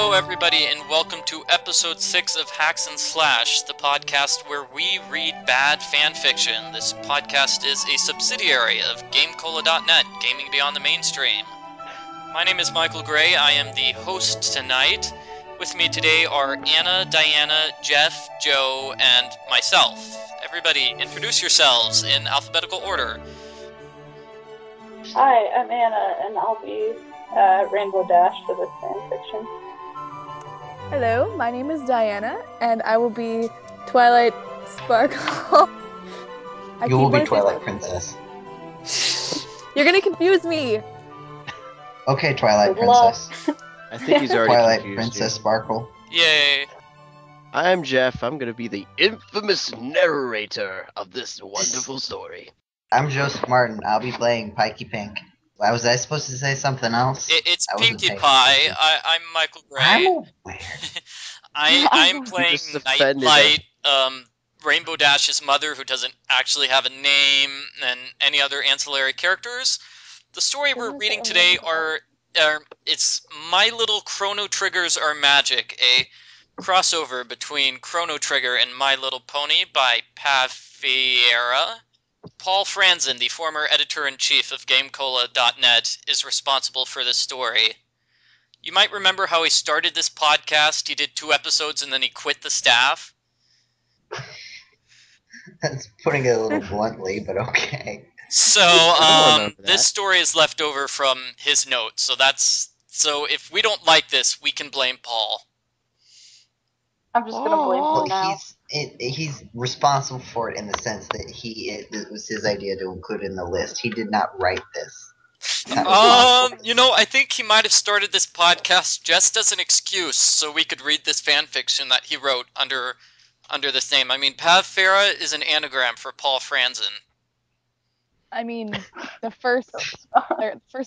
Hello, everybody, and welcome to episode 6 of Hacks and Slash, the podcast where we read bad fanfiction. This podcast is a subsidiary of GameCola.net, Gaming Beyond the Mainstream. My name is Michael Gray. I am the host tonight. With me today are Anna, Diana, Jeff, Joe, and myself. Everybody, introduce yourselves in alphabetical order. Hi, I'm Anna, and I'll be Rainbow Dash for this fanfiction. Hello, my name is Diana, and I will be Twilight Sparkle. You will be Twilight Princess. You're gonna confuse me! Okay, Twilight Princess. I think he's already Twilight confused Princess you. Sparkle. Yay! I'm Jeff. I'm gonna be the infamous narrator of this wonderful story. I'm Joseph Martin. I'll be playing Pikey Pink. Why was I supposed to say something else? It's I wasn't Pinkie paying Pie. attention. I'm Michael Gray. I'm aware. I'm playing just offended Nightlight, Rainbow Dash's mother, who doesn't actually have a name, and any other ancillary characters. The story we're reading today it's My Little Chrono Triggers Are Magic, a crossover between Chrono Trigger and My Little Pony by Pav Fiera. Paul Franzen, the former editor-in-chief of GameCola.net, is responsible for this story. You might remember how he started this podcast. He did 2 episodes and then he quit the staff. That's putting it a little bluntly, but okay. So, remember that. this story is left over from his notes. So if we don't like this, we can blame Paul. I'm just gonna blame Well, him now. he's responsible for it in the sense that it was his idea to include it in the list. He did not write this. He's not responsible. I think he might have started this podcast just as an excuse so we could read this fanfiction that he wrote under this name. I mean, Pav Farah is an anagram for Paul Franzen. I mean, the first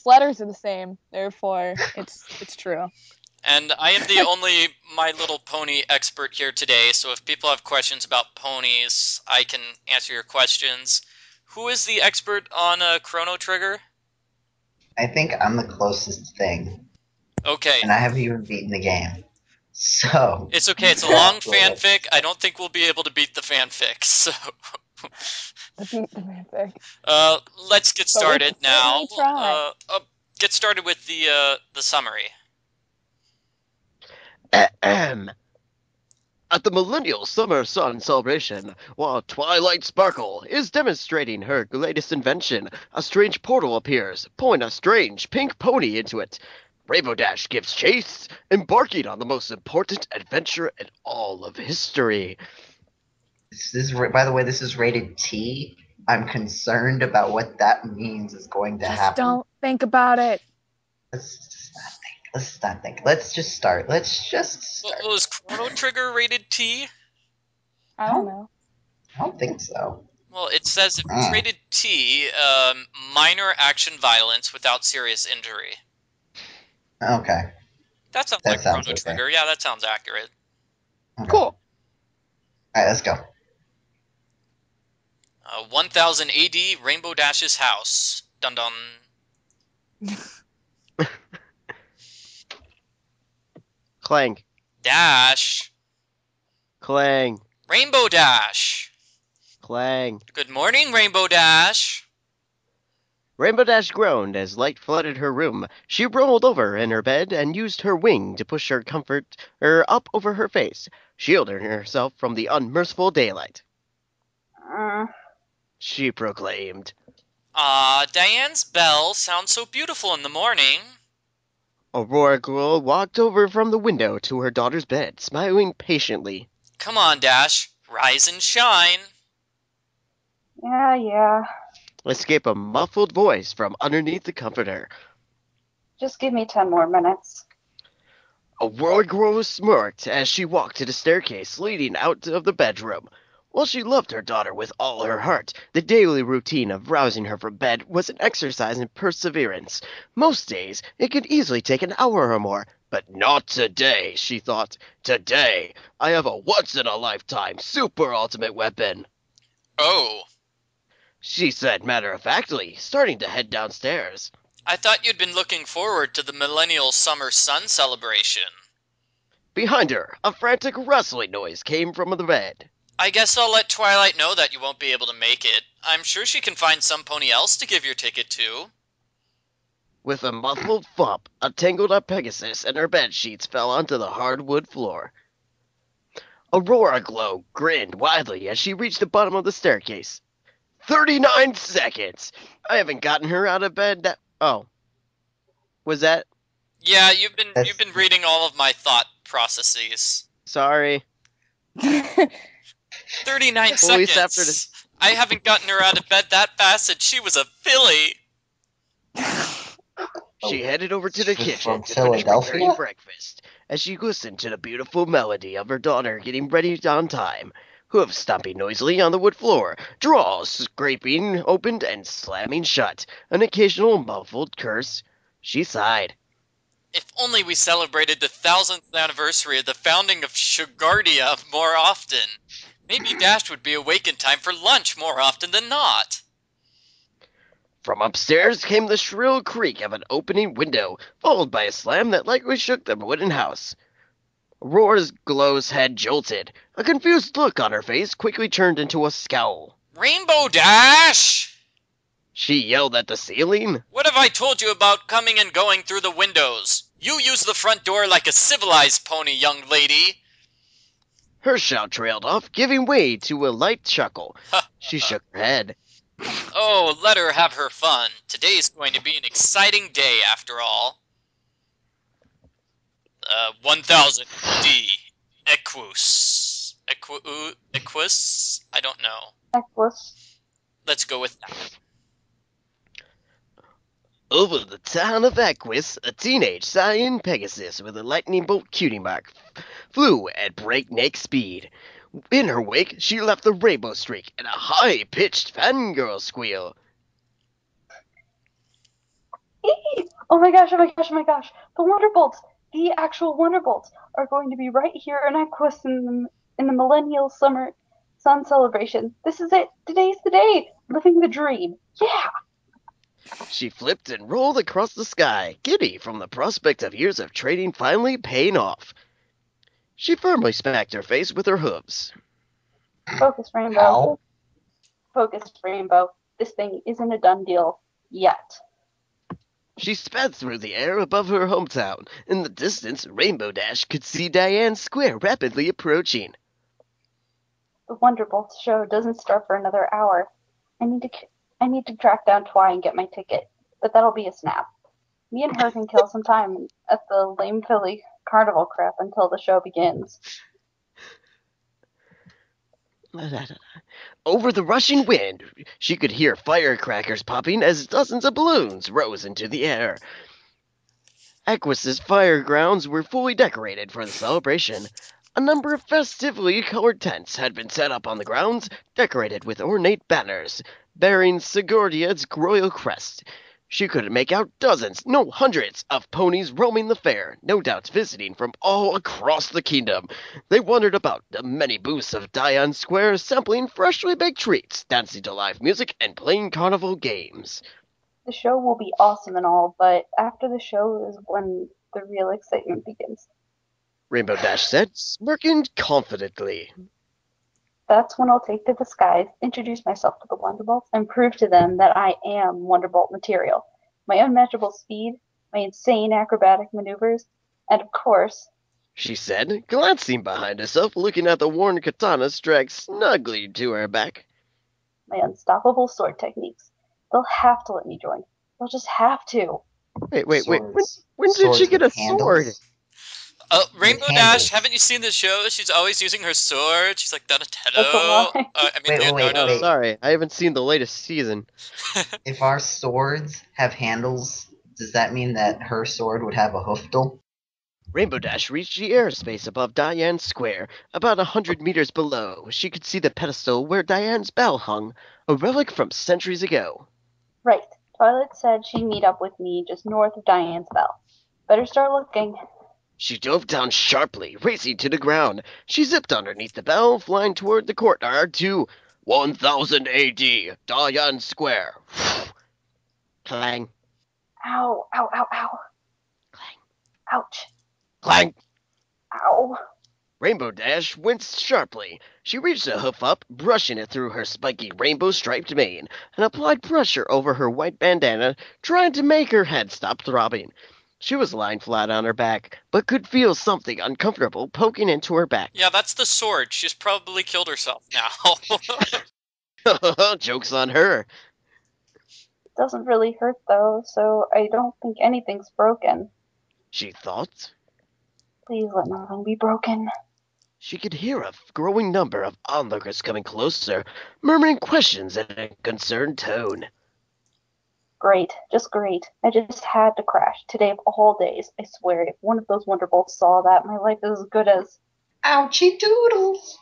letters are the same, therefore it's true. And I am the only My Little Pony expert here today, so if people have questions about ponies, I can answer your questions. Who is the expert on Chrono Trigger? I think I'm the closest thing, Okay. and I haven't even beaten the game. So It's okay, it's a long fanfic. I don't think we'll be able to beat the fanfic, so... I beat the fanfic. Let's get started now. certainly try. Get started with the summary. Ahem. At the Millennial Summer Sun celebration, while Twilight Sparkle is demonstrating her latest invention, a strange portal appears, pulling a strange pink pony into it. Rainbow Dash gives chase, embarking on the most important adventure in all of history. By the way, this is rated T. I'm concerned about what that means is going to Just happen. don't think about it. Let's not think. Let's just start. Well, is Chrono Trigger rated T? I don't know. I don't think so. Well, it says if it's rated T, minor action violence without serious injury. Okay. That sounds That like sounds Chrono okay. Trigger. Yeah, that sounds accurate. Okay. Cool. Alright, let's go. 1000 AD, Rainbow Dash's house. Dun dun. Clang. Dash. Clang. Rainbow Dash. Clang. Good morning, Rainbow Dash. Rainbow Dash groaned as light flooded her room. She rolled over in her bed and used her wing to push her comforter up over her face, shielding herself from the unmerciful daylight. She proclaimed. Diane's bell sounds so beautiful in the morning. Aurora Girl walked over from the window to her daughter's bed, smiling patiently. Come on, Dash. Rise and shine. Yeah. Escape a muffled voice from underneath the comforter. Just give me 10 more minutes. Aurora Girl smirked as she walked to the staircase leading out of the bedroom. While she loved her daughter with all her heart, the daily routine of rousing her from bed was an exercise in perseverance. Most days, it could easily take an hour or more, but not today, she thought. Today, I have a once-in-a-lifetime super ultimate weapon. Oh. She said matter-of-factly, starting to head downstairs. I thought you'd been looking forward to the Millennial Summer Sun celebration. Behind her, a frantic rustling noise came from the bed. I guess I'll let Twilight know that you won't be able to make it. I'm sure she can find some pony else to give your ticket to. With a muffled thump, a tangled-up Pegasus and her bed sheets fell onto the hardwood floor. Aurora Glow grinned widely as she reached the bottom of the staircase. 39 seconds! I haven't gotten her out of bed that... Oh. Was that... Yeah, you've been reading all of my thought processes. Sorry. 39 Well, at least seconds. after this- I haven't gotten her out of bed that fast, and she was a filly. She headed over to the She's kitchen from to finish Philadelphia? preparing breakfast, as she listened to the beautiful melody of her daughter getting ready on time. Hooves stomping noisily on the wood floor, drawers scraping opened and slamming shut, an occasional muffled curse. She sighed. If only we celebrated the 1000th anniversary of the founding of Sugardia more often. Maybe Dash would be awake in time for lunch more often than not. From upstairs came the shrill creak of an opening window, followed by a slam that likely shook the wooden house. Aurora's Glow's head jolted. A confused look on her face quickly turned into a scowl. Rainbow Dash! She yelled at the ceiling. What have I told you about coming and going through the windows? You use the front door like a civilized pony, young lady. Her shout trailed off, giving way to a light chuckle. She shook her head. Oh, let her have her fun. Today's going to be an exciting day, after all. 1000 D. Equus. Equus? I don't know. Equus. Let's go with that. Over the town of Equus, a teenage Saiyan Pegasus with a lightning bolt cutie mark flew at breakneck speed. In her wake, she left the rainbow streak and a high-pitched fangirl squeal. Oh my gosh, oh my gosh, oh my gosh. The Wonderbolts, the actual Wonderbolts, are going to be right here in Equus in the Millennial Summer Sun Celebration. This is it. Today's the day. Living the dream. Yeah. She flipped and rolled across the sky, giddy from the prospect of years of trading finally paying off. She firmly smacked her face with her hooves. Focus, Rainbow. Ow. Focus, Rainbow. This thing isn't a done deal yet. She sped through the air above her hometown. In the distance, Rainbow Dash could see Diane Square rapidly approaching. The Wonderbolts show doesn't start for another hour. I need to track down Twy and get my ticket, but that'll be a snap. Me and her can kill some time at the lame Philly carnival crap until the show begins. Over the rushing wind, she could hear firecrackers popping as dozens of balloons rose into the air. Equus's firegrounds were fully decorated for the celebration. A number of festively colored tents had been set up on the grounds, decorated with ornate banners, bearing Sigurdia's royal crest. She could make out dozens, no hundreds, of ponies roaming the fair, no doubt visiting from all across the kingdom. They wandered about the many booths of Diane Square, sampling freshly baked treats, dancing to live music, and playing carnival games. The show will be awesome and all, but after the show is when the real excitement begins. Rainbow Dash said, smirking confidently. That's when I'll take to the skies, introduce myself to the Wonderbolts, and prove to them that I am Wonderbolt material. My unmatchable speed, my insane acrobatic maneuvers, and of course, She said, glancing behind herself, looking at the worn katana strapped snugly to her back. my unstoppable sword techniques. They'll have to let me join. They'll just have to. Wait. Swords. When did she Swords get a with handles? sword? Rainbow With Dash, handles. haven't you seen the show? She's always using her sword. She's like That's Donatello. a lie. Wait. Leonardo. Oh, sorry, I haven't seen the latest season. If our swords have handles, does that mean that her sword would have a hoofdle? Rainbow Dash reached the airspace above Diane Square. About 100 meters below, she could see the pedestal where Diane's bell hung, a relic from centuries ago. Right. Twilight said she'd meet up with me just north of Diane's Bell. Better start looking. She dove down sharply, racing to the ground. She zipped underneath the bell, flying toward the courtyard to 1000 AD, Diane Square. Clang, Ow, ow, ow, ow. clang, Ouch. clang. Ow. Rainbow Dash winced sharply. She reached a hoof up, brushing it through her spiky rainbow-striped mane, and applied pressure over her white bandana, trying to make her head stop throbbing. She was lying flat on her back, but could feel something uncomfortable poking into her back. Yeah, that's the sword. She's probably killed herself now. Joke's on her. It doesn't really hurt though, so I don't think anything's broken. She thought. Please let nothing be broken. She could hear a growing number of onlookers coming closer, murmuring questions in a concerned tone. Great, just great. I just had to crash. Today of all days, I swear, if one of those Wonderbolts saw that, my life is as good as... Ouchie doodles!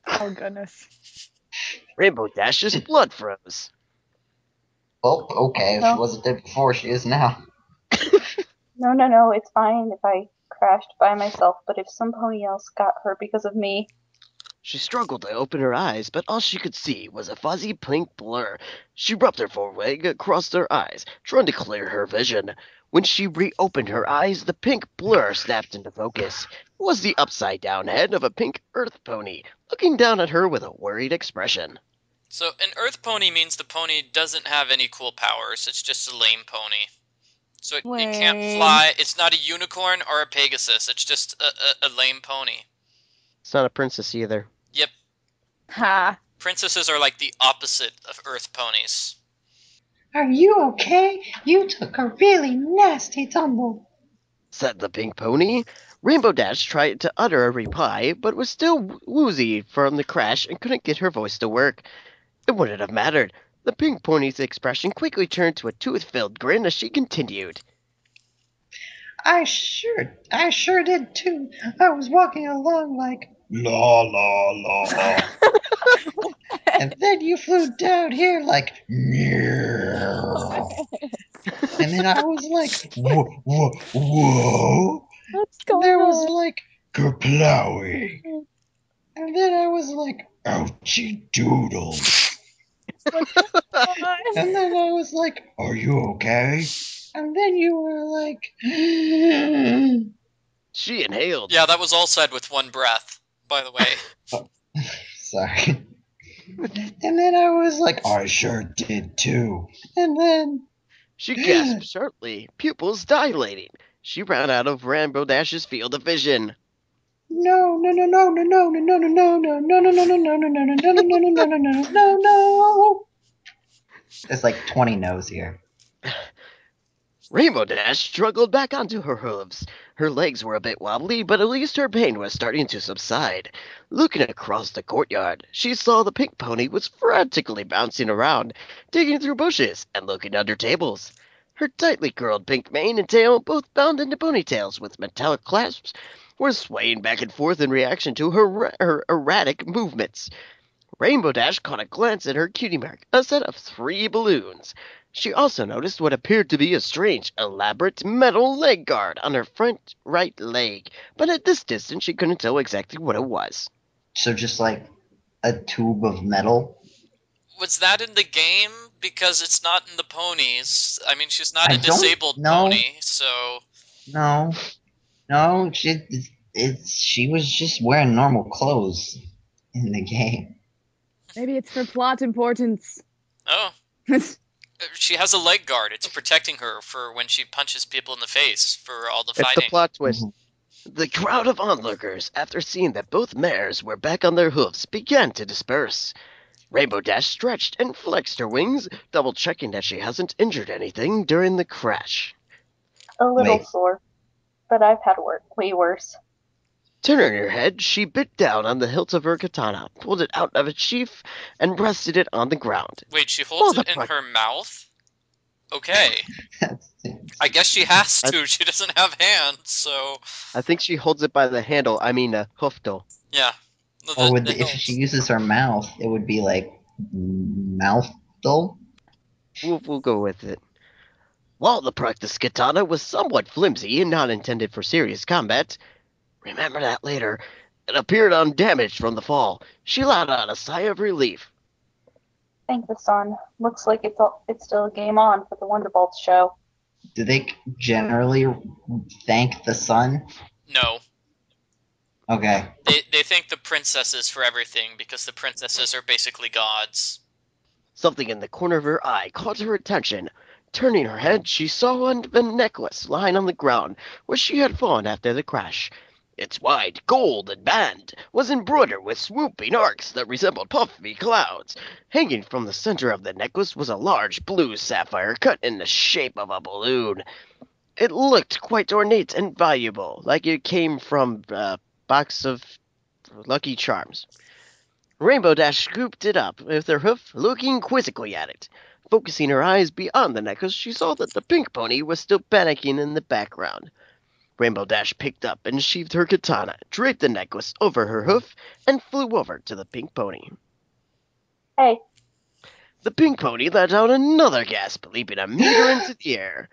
Oh, goodness. Rainbow Dash's blood froze. Well, okay, if No. she wasn't dead before, she is now. No, it's fine if I crashed by myself, but if some pony else got hurt because of me... She struggled to open her eyes, but all she could see was a fuzzy pink blur. She rubbed her foreleg across her eyes, trying to clear her vision. When she reopened her eyes, the pink blur snapped into focus. It was the upside-down head of a pink earth pony, looking down at her with a worried expression. So an earth pony means the pony doesn't have any cool powers. It's just a lame pony. So it can't fly. It's not a unicorn or a Pegasus. It's just a lame pony. It's not a princess either. Yep. Ha. Princesses are like the opposite of earth ponies. Are you okay? You took a really nasty tumble, said the pink pony. Rainbow Dash tried to utter a reply, but was still woozy from the crash and couldn't get her voice to work. It wouldn't have mattered. The pink pony's expression quickly turned to a tooth-filled grin as she continued. I sure did too. I was walking along like, la la la. And then you flew down here like, meow. And then I was like, whoa, whoa, whoa. What's going There on? was like, kerplowing. And then I was like, ouchie doodles. And then I was like, are you okay? And then you were like... She inhaled. Yeah, that was all said with one breath, by the way. Sorry. And then I was like, I sure did too. And then... She gasped sharply, pupils dilating. She ran out of Rainbow Dash's field of vision. No. There's like 20 no's here. Rainbow Dash struggled back onto her hooves. Her legs were a bit wobbly, but at least her pain was starting to subside. Looking across the courtyard, she saw the pink pony was frantically bouncing around, digging through bushes and looking under tables. Her tightly curled pink mane and tail, both bound into ponytails with metallic clasps, were swaying back and forth in reaction to her erratic movements. Rainbow Dash caught a glance at her cutie mark, a set of 3 balloons. She also noticed what appeared to be a strange, elaborate metal leg guard on her front right leg, but at this distance she couldn't tell exactly what it was. So just like a tube of metal? Was that in the game? Because it's not in the ponies. I mean, she's not a disabled pony, so... No, she was just wearing normal clothes in the game. Maybe it's for plot importance. Oh. She has a leg guard. It's protecting her for when she punches people in the face for all the fighting. It's the plot twist. The crowd of onlookers, after seeing that both mares were back on their hoofs, began to disperse. Rainbow Dash stretched and flexed her wings, double-checking that she hasn't injured anything during the crash. A little sore, but I've had way worse. Turning her head, she bit down on the hilt of her katana, pulled it out of its sheath, and rested it on the ground. Wait, she holds it in her mouth? Okay. I guess she has to. She doesn't have hands, so... I think she holds it by the handle. I mean, hoofto. Yeah. If she uses her mouth, it would be like... mouthful? We'll go with it. While the practice katana was somewhat flimsy and not intended for serious combat... Remember that later. It appeared undamaged from the fall. She let out a sigh of relief. Thank the sun. Looks like it's still game on for the Wonderbolts show. Do they generally thank the sun? No. Okay. They thank the princesses for everything because the princesses are basically gods. Something in the corner of her eye caught her attention. Turning her head, she saw a necklace lying on the ground where she had fallen after the crash. Its wide golden band was embroidered with swooping arcs that resembled puffy clouds. Hanging from the center of the necklace was a large blue sapphire cut in the shape of a balloon. It looked quite ornate and valuable, like it came from a box of Lucky Charms. Rainbow Dash scooped it up with her hoof, looking quizzically at it. Focusing her eyes beyond the necklace, she saw that the pink pony was still panicking in the background. Rainbow Dash picked up and sheathed her katana, draped the necklace over her hoof, and flew over to the pink pony. Hey, The pink pony let out another gasp, leaping a meter into the air,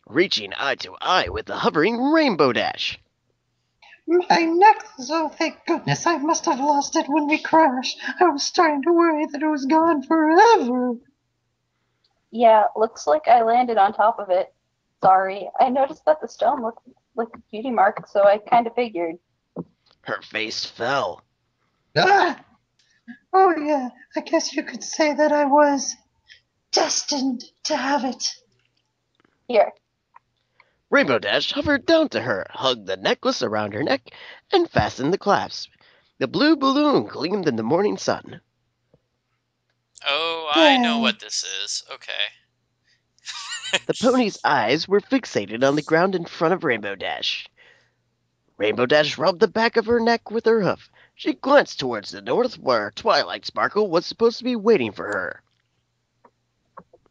reaching eye to eye with the hovering Rainbow Dash. My necklace! Oh, thank goodness! I must have lost it when we crashed. I was starting to worry that it was gone forever. yeah, looks like I landed on top of it. Sorry, I noticed that the stone looked like a beauty mark, so I kind of figured. Her face fell. Ah! Oh, yeah, I guess you could say that I was destined to have it. Here, Rainbow Dash hovered down to her, hugged the necklace around her neck, and fastened the clasp. The blue balloon gleamed in the morning sun. Oh, I know what this is. Okay. The pony's eyes were fixated on the ground in front of Rainbow Dash. Rainbow Dash rubbed the back of her neck with her hoof. She glanced towards the north, where Twilight Sparkle was supposed to be waiting for her.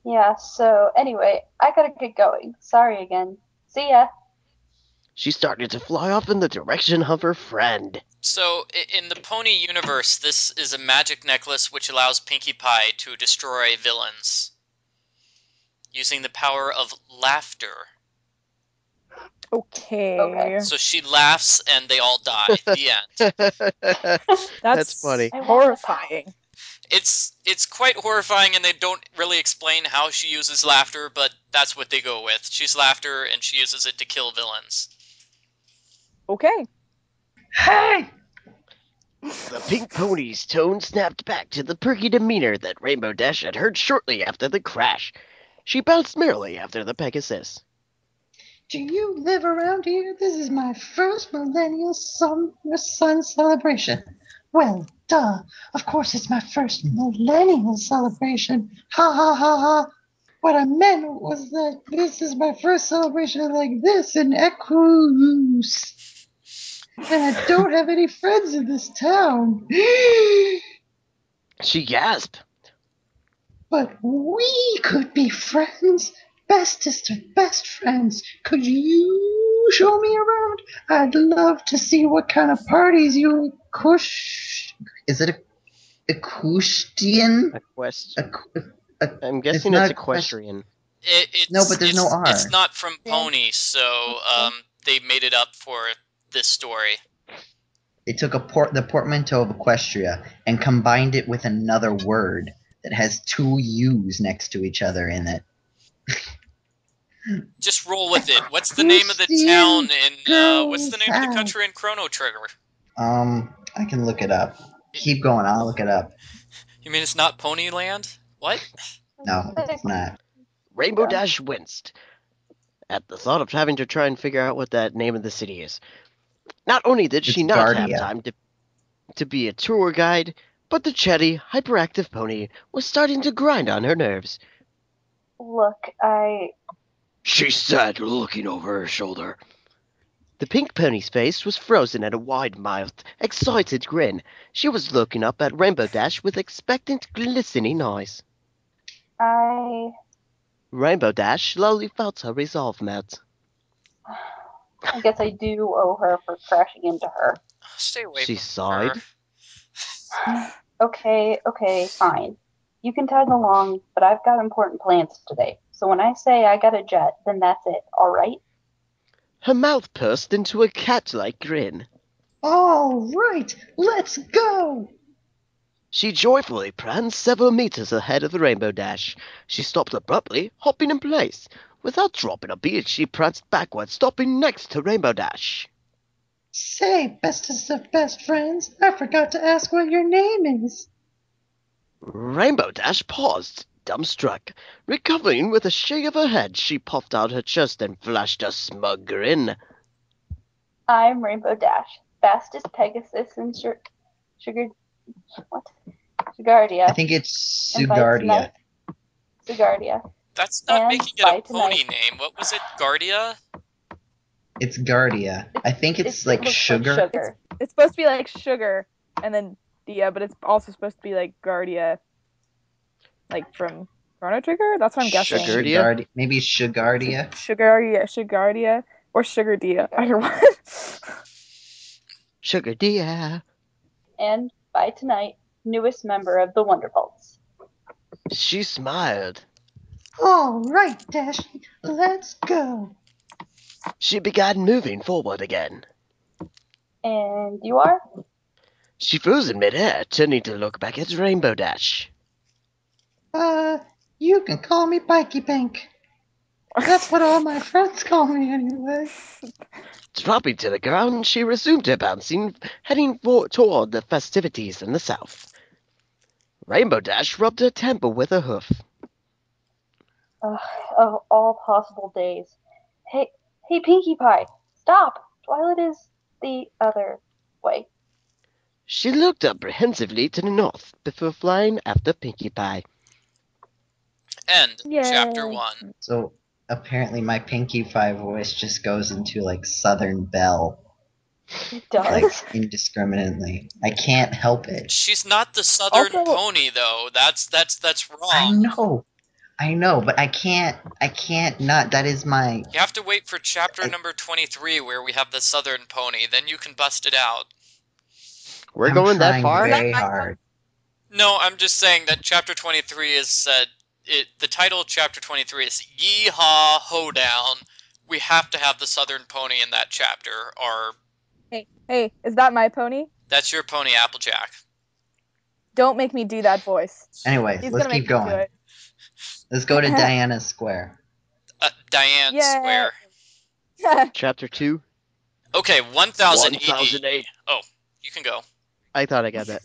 yeah, so anyway, I gotta get going. Sorry again. See ya. She started to fly off in the direction of her friend. So, in the Pony universe, this is a magic necklace which allows Pinkie Pie to destroy villains using the power of laughter. Okay. So she laughs and they all die. The end. That's funny. Horrifying. It's quite horrifying, and they don't really explain how she uses laughter, but that's what they go with. She's laughter, and she uses it to kill villains. Okay. Hey! The pink pony's tone snapped back to the perky demeanor that Rainbow Dash had heard shortly after the crash. She bounced merrily after the Pegasus. Do you live around here? This is my first millennial sun celebration. Well, duh. Of course it's my first millennial celebration. Ha ha ha ha. What I meant was that this is my first celebration like this in Equus. And I don't have any friends in this town. She gasped. But we could be friends. Bestest of best friends. Could you show me around? I'd love to see what kind of parties you Is it equestrian? I'm guessing it's equestrian. No, but there's no R. It's not from Pony, so they made it up for this story. They took the portmanteau of Equestria and combined it with another word that has two U's next to each other in it. Just roll with it. What's the name of the town in what's the name of the country in Chrono Trigger? I can look it up. Keep going, I'll look it up. You mean it's not Ponyland? What? No, it's not. Rainbow Dash winced at the thought of having to try and figure out what that name of the city is. Not only did she not have time to be a tour guide, but the chatty, hyperactive pony was starting to grind on her nerves. Look, She said, looking over her shoulder. The pink pony's face was frozen at a wide-mouthed, excited grin. She was looking up at Rainbow Dash with expectant, glistening eyes. Rainbow Dash slowly felt her resolve melt. I guess I do owe her for crashing into her. Stay away She from sighed. her. Okay, fine. You can tag along, but I've got important plans today. So when I say I got a jet, then that's it, alright? Her mouth pursed into a cat-like grin. All right, let's go. She joyfully pranced several meters ahead of the Rainbow Dash. She stopped abruptly, hopping in place. Without dropping a beat, she pranced backward, stopping next to Rainbow Dash. Say, bestest of best friends, I forgot to ask what your name is. Rainbow Dash paused, dumbstruck. Recovering with a shake of her head, she puffed out her chest and flashed a smug grin. I'm Rainbow Dash, fastest Pegasus in Sugar. What? Sugardia. I think it's And by Sugardia. tonight, Sugardia. That's not And making it by a pony tonight. name. What was it? Guardia? It's Guardia. I think it's like it looks sugar. like sugar. It's supposed to be like sugar and then Dia, but it's also supposed to be like Guardia, like from Chrono Trigger. That's what I'm guessing. Sugardia? Maybe Sugardia. Sugardia, or Sugar Dia. Either one. Sugar Dia. And by tonight, newest member of the Wonderbolts. She smiled. All right, Dashy, let's go. She began moving forward again. And you are? She froze in midair, turning to look back at Rainbow Dash. You can call me Pikey Pink. That's what all my friends call me anyway. Dropping to the ground, she resumed her bouncing, heading toward the festivities in the south. Rainbow Dash rubbed her temple with a hoof. Of all possible days. Hey, Pinkie Pie, stop! Twilight is the other way. She looked apprehensively to the north before flying after Pinkie Pie. End. Yay. Chapter 1. So apparently my Pinkie Pie voice just goes into like Southern Belle, It does. like indiscriminately. I can't help it. She's not the southern Also- pony, though. That's I wrong. know, but I can't not. That is my. You have to wait for chapter number 23 where we have the southern pony. Then you can bust it out. We're I'm going that trying far? very hard. No, I'm just saying that chapter 23 is said. The title of chapter 23 is Yeehaw Hoedown. We have to have the southern pony in that chapter, or Hey, is that my pony? that's your pony, Applejack. Don't make me do that voice. Anyways, He's let's gonna make keep me do going. it. Let's go to Diana Square. Diane Yay. Square. Chapter 2? Okay, 1000 AD. 1008. Oh, you can go. I thought I got that.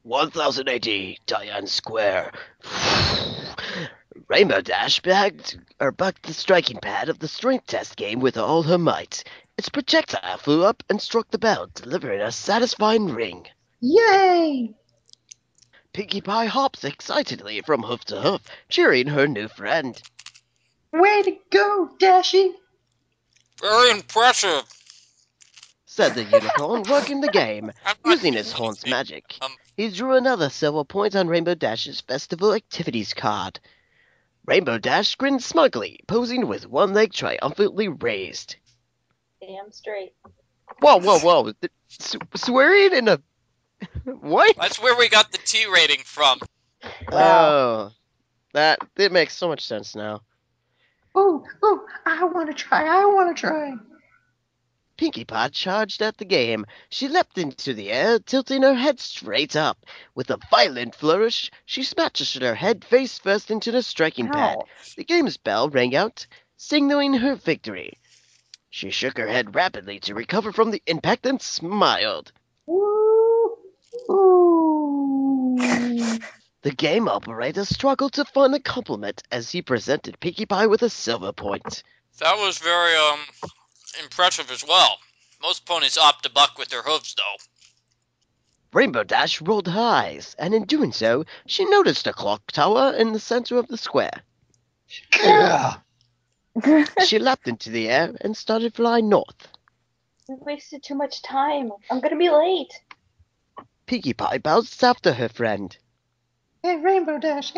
1000 AD, Diane Square. Rainbow Dash bucked the striking pad of the strength test game with all her might. Its projectile flew up and struck the bell, delivering a satisfying ring. Yay! Pinkie Pie hops excitedly from hoof to hoof, cheering her new friend. Way to go, Dashy! Very impressive. Said the unicorn, working the game, I'm not using his doing horn's anything. magic. He drew another silver point on Rainbow Dash's festival activities card. Rainbow Dash grinned smugly, posing with one leg triumphantly raised. Damn straight. Whoa. Swearing in a... What? That's where we got the T rating from. Oh, that makes so much sense now. Ooh, I wanna try. Pinkie Pie charged at the game. She leapt into the air, tilting her head straight up. With a violent flourish, she smashed her head face first into the striking pad. The game's bell rang out, signaling her victory. She shook her head rapidly to recover from the impact and smiled. Ooh. The game operator struggled to find a compliment as he presented Pinkie Pie with a silver point. That was very impressive as well. Most ponies opt to buck with their hooves, though. Rainbow Dash rolled her eyes, and in doing so, she noticed a clock tower in the center of the square. She leapt into the air and started flying north. We wasted too much time. I'm gonna be late. Pinkie Pie bounced after her friend. Hey Rainbow Dash,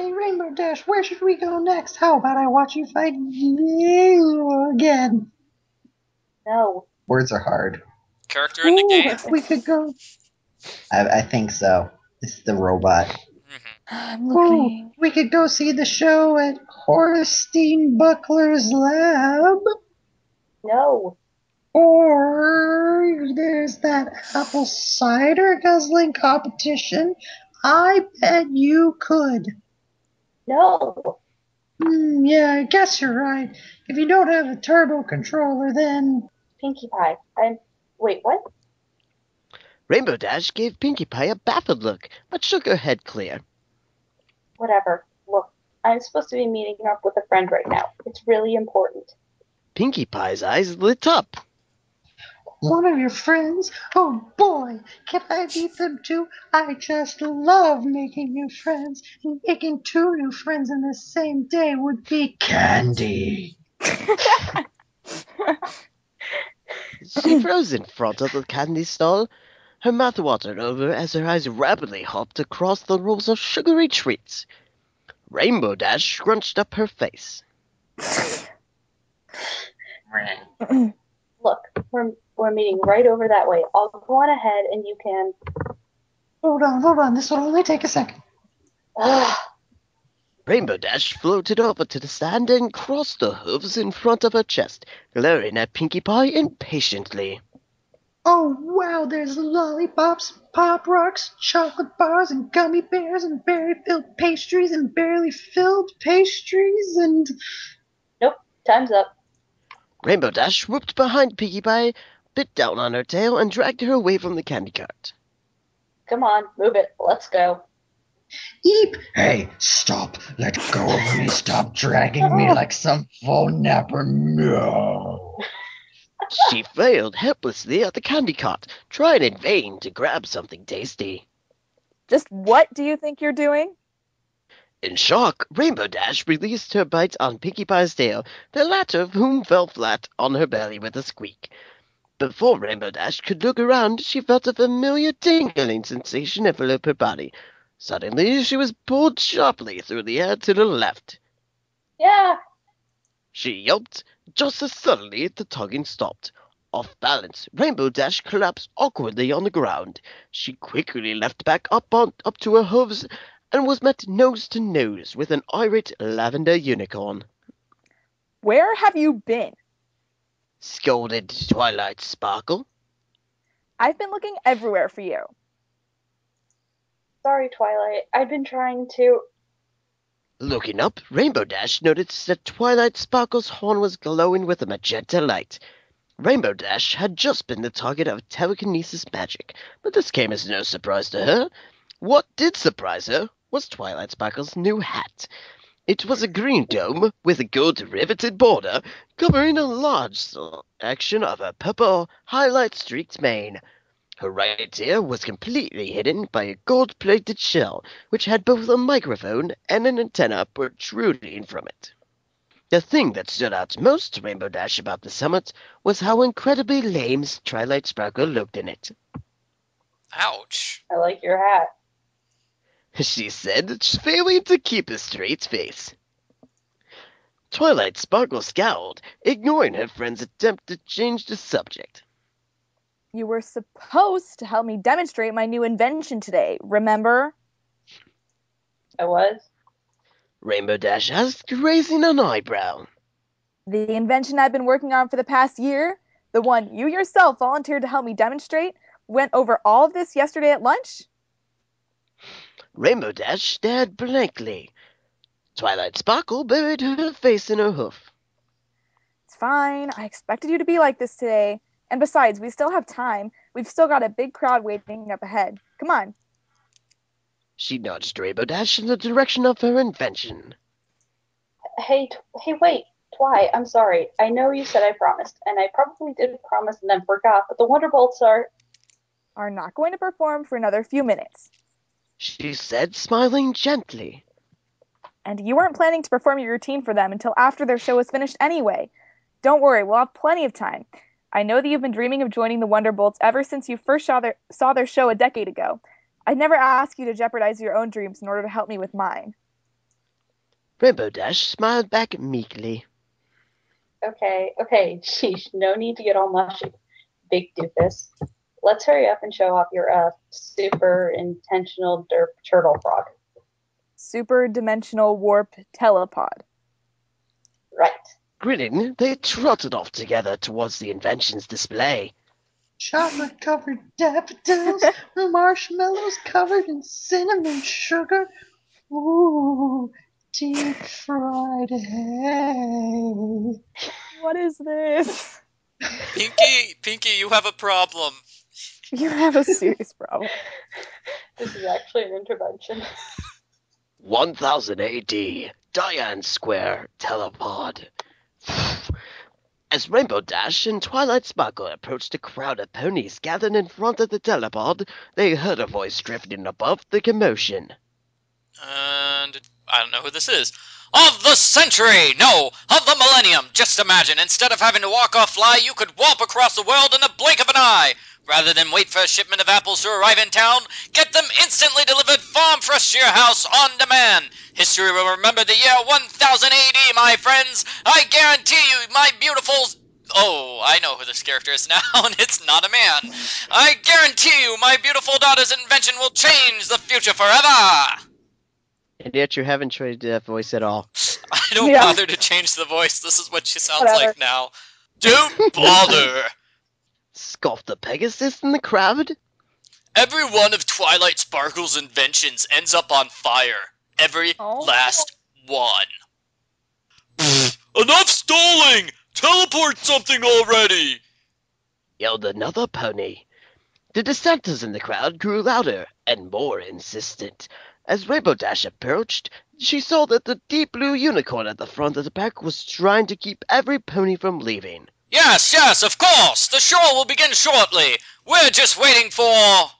where should we go next? How about I watch you fight you again? No. Words are hard. Character in the game? We could go. I think so. It's the robot. I'm looking. We could go see the show at Horstein Buckler's lab. No. Or there's that apple cider guzzling competition. I bet you could. No. Yeah, I guess you're right. If you don't have a turbo controller, then... Pinkie Pie. Wait, what? Rainbow Dash gave Pinkie Pie a baffled look, but shook her head clear. Whatever. Look, I'm supposed to be meeting up with a friend right now. It's really important. Pinkie Pie's eyes lit up. One of your friends? Oh boy, can I meet them too? I just love making new friends. And making 2 new friends in the same day would be candy. She froze in front of the candy stall. Her mouth watered over as her eyes rapidly hopped across the rows of sugary treats. Rainbow Dash scrunched up her face. Look, we're meeting right over that way. I'll go on ahead and you can... Hold on. This will only take a second. Rainbow Dash floated over to the stand and crossed the hooves in front of her chest, glaring at Pinkie Pie impatiently. Oh wow, there's lollipops, pop rocks, chocolate bars, and gummy bears, and berry-filled pastries, and barely filled pastries, and... Nope, time's up. Rainbow Dash whooped behind Pinkie Pie, bit down on her tail, and dragged her away from the candy cart. Come on, move it. Let's go. Eep! Hey, stop! Let go of me! Stop dragging me like some phone napper! No! She flailed helplessly at the candy cart, trying in vain to grab something tasty. Just what do you think you're doing? In shock, Rainbow Dash released her bite on Pinkie Pie's tail, the latter of whom fell flat on her belly with a squeak. Before Rainbow Dash could look around, she felt a familiar tingling sensation envelop her body. Suddenly, she was pulled sharply through the air to the left. Yeah! She yelped. Just as suddenly, the tugging stopped. Off balance, Rainbow Dash collapsed awkwardly on the ground. She quickly leapt back up to her hooves and was met nose to nose with an irate lavender unicorn. Where have you been? Scolded Twilight Sparkle. I've been looking everywhere for you. Sorry, Twilight. I've been trying to... Looking up, Rainbow Dash noticed that Twilight Sparkle's horn was glowing with a magenta light. Rainbow Dash had just been the target of telekinesis magic, but this came as no surprise to her. What did surprise her was Twilight Sparkle's new hat. It was a green dome with a gold riveted border covering a large section of her purple highlight-streaked mane. Her right ear was completely hidden by a gold-plated shell, which had both a microphone and an antenna protruding from it. The thing that stood out most to Rainbow Dash about the summit was how incredibly lame Twilight Sparkle looked in it. Ouch. I like your hat. She said, failing to keep a straight face. Twilight Sparkle scowled, ignoring her friend's attempt to change the subject. You were supposed to help me demonstrate my new invention today, remember? I was? Rainbow Dash asked, raising an eyebrow. The invention I've been working on for the past year, the one you yourself volunteered to help me demonstrate, went over all of this yesterday at lunch? Rainbow Dash stared blankly. Twilight Sparkle buried her face in her hoof. It's fine. I expected you to be like this today. And besides, we still have time. We've still got a big crowd waiting up ahead. Come on. She nudged Rainbow Dash in the direction of her invention. Hey, wait. Twi, I'm sorry. I know you said I promised, and I probably did promise and then forgot, but the Wonderbolts are not going to perform for another few minutes. She said, smiling gently. And you weren't planning to perform your routine for them until after their show was finished anyway. Don't worry, we'll have plenty of time. I know that you've been dreaming of joining the Wonderbolts ever since you first saw their show a decade ago. I'd never ask you to jeopardize your own dreams in order to help me with mine. Rainbow Dash smiled back meekly. Okay, sheesh, no need to get all mushy. Big doofus. Let's hurry up and show off your super intentional derp turtle frog. Super dimensional warp telepod. Right. Grinning, they trotted off together towards the invention's display. Chocolate-covered daffodils, marshmallows covered in cinnamon sugar. Ooh, deep-fried hay. What is this? Pinkie, you have a problem. You have a serious problem. This is actually an intervention. 1000 AD, Diane Square, telepod. As Rainbow Dash and Twilight Sparkle approached a crowd of ponies gathered in front of the telepod, they heard a voice drifting above the commotion. And I don't know who this is. Of the century! No, of the millennium! Just imagine, instead of having to walk or fly, you could warp across the world in the blink of an eye! Rather than wait for a shipment of apples to arrive in town, get them instantly delivered farm fresh to your house on demand! History will remember the year 1000 AD, my friends! I guarantee you, my beautiful... Oh, I know who this character is now, and it's not a man. I guarantee you, my beautiful daughter's invention will change the future forever! And yet you haven't traded that voice at all. I don't bother to change the voice. This is what she sounds like now. Don't bother! Scoffed the Pegasus in the crowd. Every one of Twilight Sparkle's inventions ends up on fire. Every last one. Pfft, enough stalling! Teleport something already! Yelled another pony. The dissenters in the crowd grew louder and more insistent. As Rainbow Dash approached, she saw that the deep blue unicorn at the front of the pack was trying to keep every pony from leaving. Yes, of course! The show will begin shortly! We're just waiting for...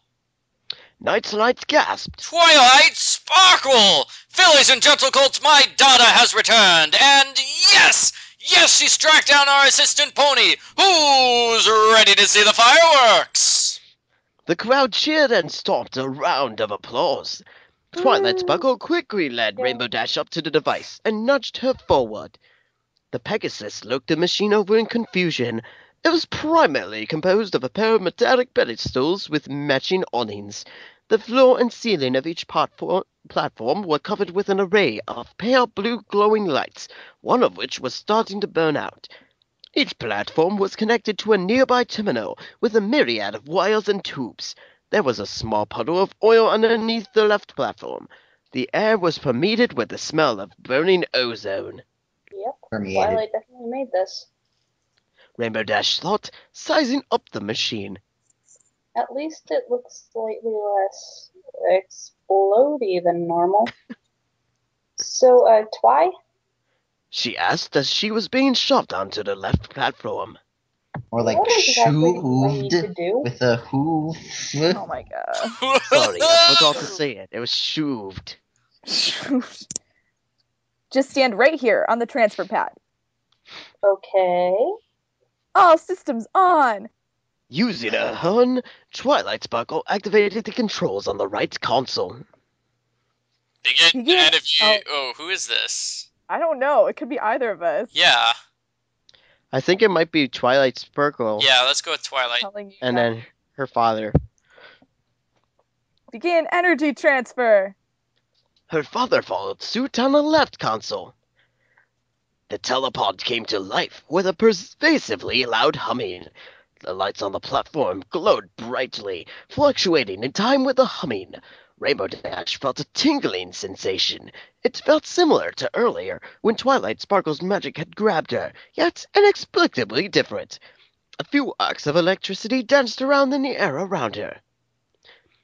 Night's Light gasped. Twilight Sparkle! Fillies and gentlecolts, my daughter has returned! And yes! Yes, she's tracked down our assistant pony! Who's ready to see the fireworks? The crowd cheered and stomped a round of applause. Twilight Sparkle quickly led Rainbow Dash up to the device and nudged her forward. The Pegasus looked the machine over in confusion. It was primarily composed of a pair of metallic pedestals with matching awnings. The floor and ceiling of each platform were covered with an array of pale blue glowing lights, one of which was starting to burn out. Each platform was connected to a nearby terminal with a myriad of wires and tubes. There was a small puddle of oil underneath the left platform. The air was permeated with the smell of burning ozone. Yep, Permeated. Twilight definitely made this. Rainbow Dash thought, sizing up the machine. At least it looks slightly less explodey than normal. So, Twi? She asked as she was being shoved onto the left platform. Or like What exactly do I need to shooved do? with a hoof. Oh my god. Sorry, I forgot to say it. It was shoved. Just stand right here on the transfer pad. Okay. All systems on! Using a horn, Twilight Sparkle activated the controls on the right console. Begin. And if you... Oh, who is this? I don't know. It could be either of us. Yeah. I think it might be Twilight Sparkle. Yeah, let's go with Twilight. And then her father. Begin energy transfer. Her father followed suit on the left console. The telepod came to life with a pervasively loud humming. The lights on the platform glowed brightly, fluctuating in time with the humming. Rainbow Dash felt a tingling sensation. It felt similar to earlier, when Twilight Sparkle's magic had grabbed her, yet inexplicably different. A few arcs of electricity danced around in the air around her.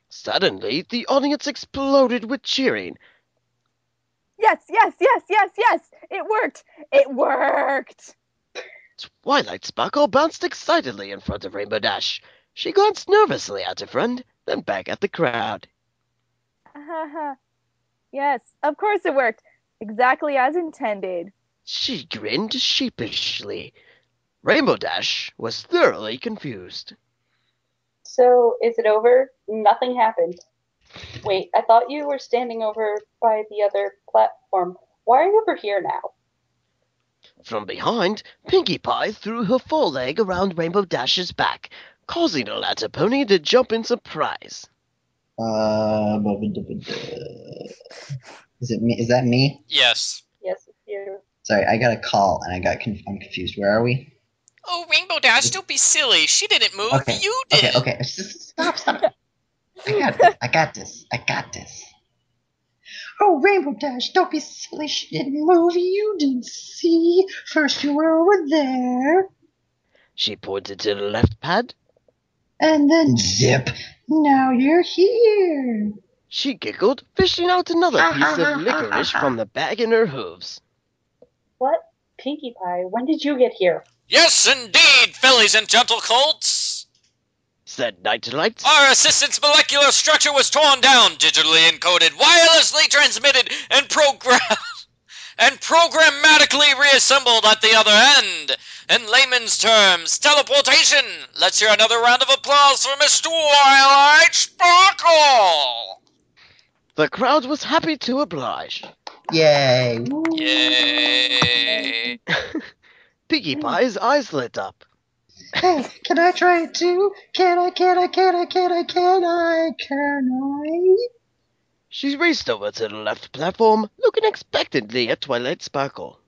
Suddenly, the audience exploded with cheering. Yes! It worked! It worked! Twilight Sparkle bounced excitedly in front of Rainbow Dash. She glanced nervously at her friend, then back at the crowd. Yes, of course it worked. Exactly as intended. She grinned sheepishly. Rainbow Dash was thoroughly confused. So, is it over? Nothing happened. Wait, I thought you were standing over by the other platform. Why are you over here now? From behind, Pinkie Pie threw her foreleg around Rainbow Dash's back, causing the latter pony to jump in surprise. Is it me? Is that me? Yes. Yes, it's you. Sorry, I got a call and I'm confused. Where are we? Oh, Rainbow Dash, don't be silly. She didn't move. Okay. You did. Okay. Stop. I got this. Oh, Rainbow Dash, don't be silly. She didn't move. You didn't see. First you were over there. She pointed to the left pad. And then zip, now you're here. She giggled, fishing out another piece of licorice from the bag in her hooves. What? Pinkie Pie, when did you get here? Yes, indeed, fillies and gentle colts, said Nightlight. Our assistant's molecular structure was torn down, digitally encoded, wirelessly transmitted, and programmatically reassembled at the other end. In layman's terms, teleportation. Let's hear another round of applause for Miss Twilight Sparkle. The crowd was happy to oblige. Yay! Yay! Pinkie Pie's eyes lit up. Hey, can I try it too? Can I? She raced over to the left platform, looking expectantly at Twilight Sparkle.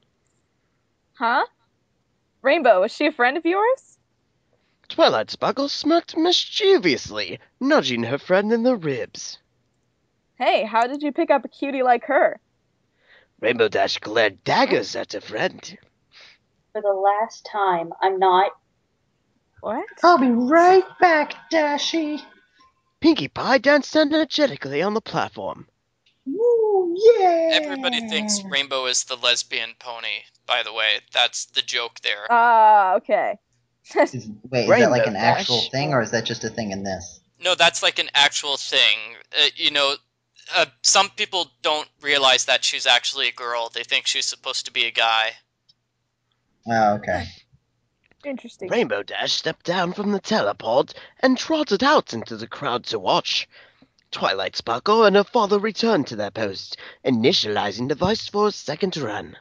Huh? Rainbow, is she a friend of yours? Twilight Sparkle smirked mischievously, nudging her friend in the ribs. Hey, how did you pick up a cutie like her? Rainbow Dash glared daggers at her friend. For the last time, I'm not. What? I'll be right back, Dashy. Pinkie Pie danced energetically on the platform. Woo, yeah! Everybody thinks Rainbow is the lesbian pony, by the way. That's the joke there. Ah, okay. Wait, is that like an actual thing, or is that just a thing in this? No, that's like an actual thing. Some people don't realize that she's actually a girl. They think she's supposed to be a guy. Oh, okay. Interesting. Rainbow Dash stepped down from the teleport and trotted out into the crowd to watch. Twilight Sparkle and her father returned to their post, initializing the device for a second run.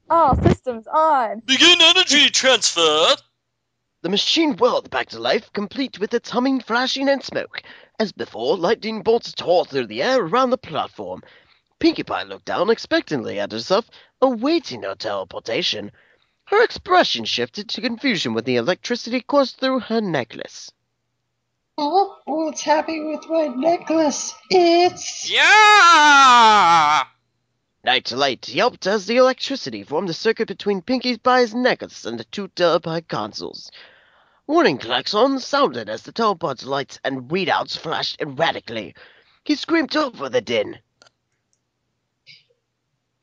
All systems on. Begin energy transfer. The machine whirled back to life, complete with its humming, flashing, and smoke. As before, lightning bolts tore through the air around the platform. Pinkie Pie looked down expectantly at herself, awaiting her teleportation. Her expression shifted to confusion when the electricity coursed through her necklace. Oh, what's happening with my necklace? It's... Yeah! Nightlight yelped as the electricity formed a circuit between Pinkie Pie's necklace and the two teleport consoles. Warning klaxons sounded as the teleport's lights and readouts flashed erratically. He screamed over the din.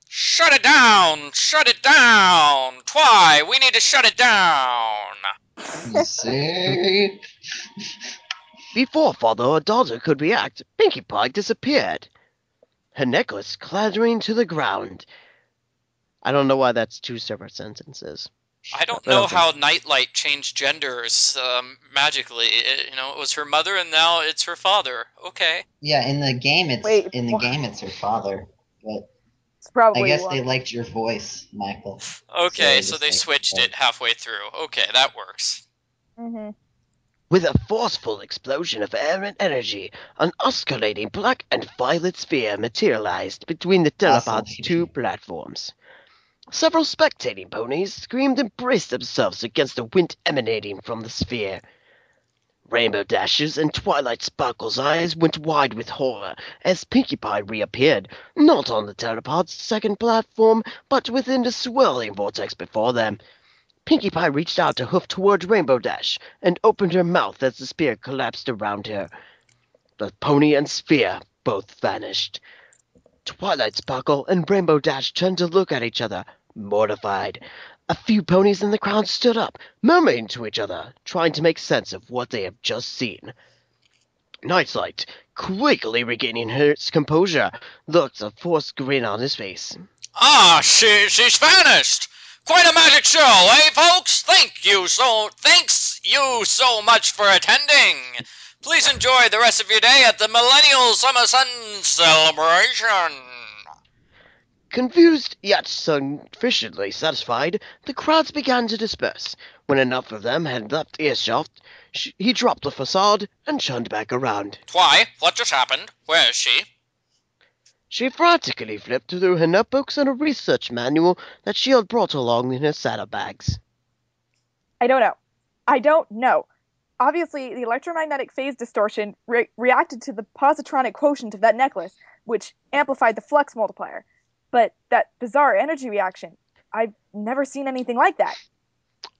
Shut it down! Shut it down! Twy, we need to shut it down! See? Before father or daughter could react, Pinkie Pie disappeared. Her necklace clattering to the ground. I don't know why that's two separate sentences. I don't know how Nightlight changed genders magically. It was her mother and now it's her father. Okay. Yeah, in the game it's her father. But It's probably I guess they liked your voice, Michael. Okay, so they switched it halfway through. Okay, that works. Mm-hmm. With a forceful explosion of air and energy, an oscillating black and violet sphere materialized between the telepod's two platforms. Several spectating ponies screamed and braced themselves against the wind emanating from the sphere. Rainbow Dash's and Twilight Sparkle's eyes went wide with horror as Pinkie Pie reappeared, not on the telepod's second platform, but within the swirling vortex before them. Pinkie Pie reached out a hoof toward Rainbow Dash and opened her mouth as the sphere collapsed around her. The pony and sphere both vanished. Twilight Sparkle and Rainbow Dash turned to look at each other, mortified. A few ponies in the crowd stood up, murmuring to each other, trying to make sense of what they have just seen. Nightlight, quickly regaining his composure, looked a forced grin on his face. Ah, she's vanished! Quite a magic show, eh, folks? Thanks you so much for attending. Please enjoy the rest of your day at the Millennial Summer Sun Celebration. Confused, yet sufficiently satisfied, the crowds began to disperse. When enough of them had left earshot, he dropped the facade and turned back around. Twy, what just happened? Where is she? She frantically flipped through her notebooks and a research manual that she had brought along in her saddlebags. I don't know. Obviously, the electromagnetic phase distortion reacted to the positronic quotient of that necklace, which amplified the flux multiplier. But that bizarre energy reaction, I've never seen anything like that.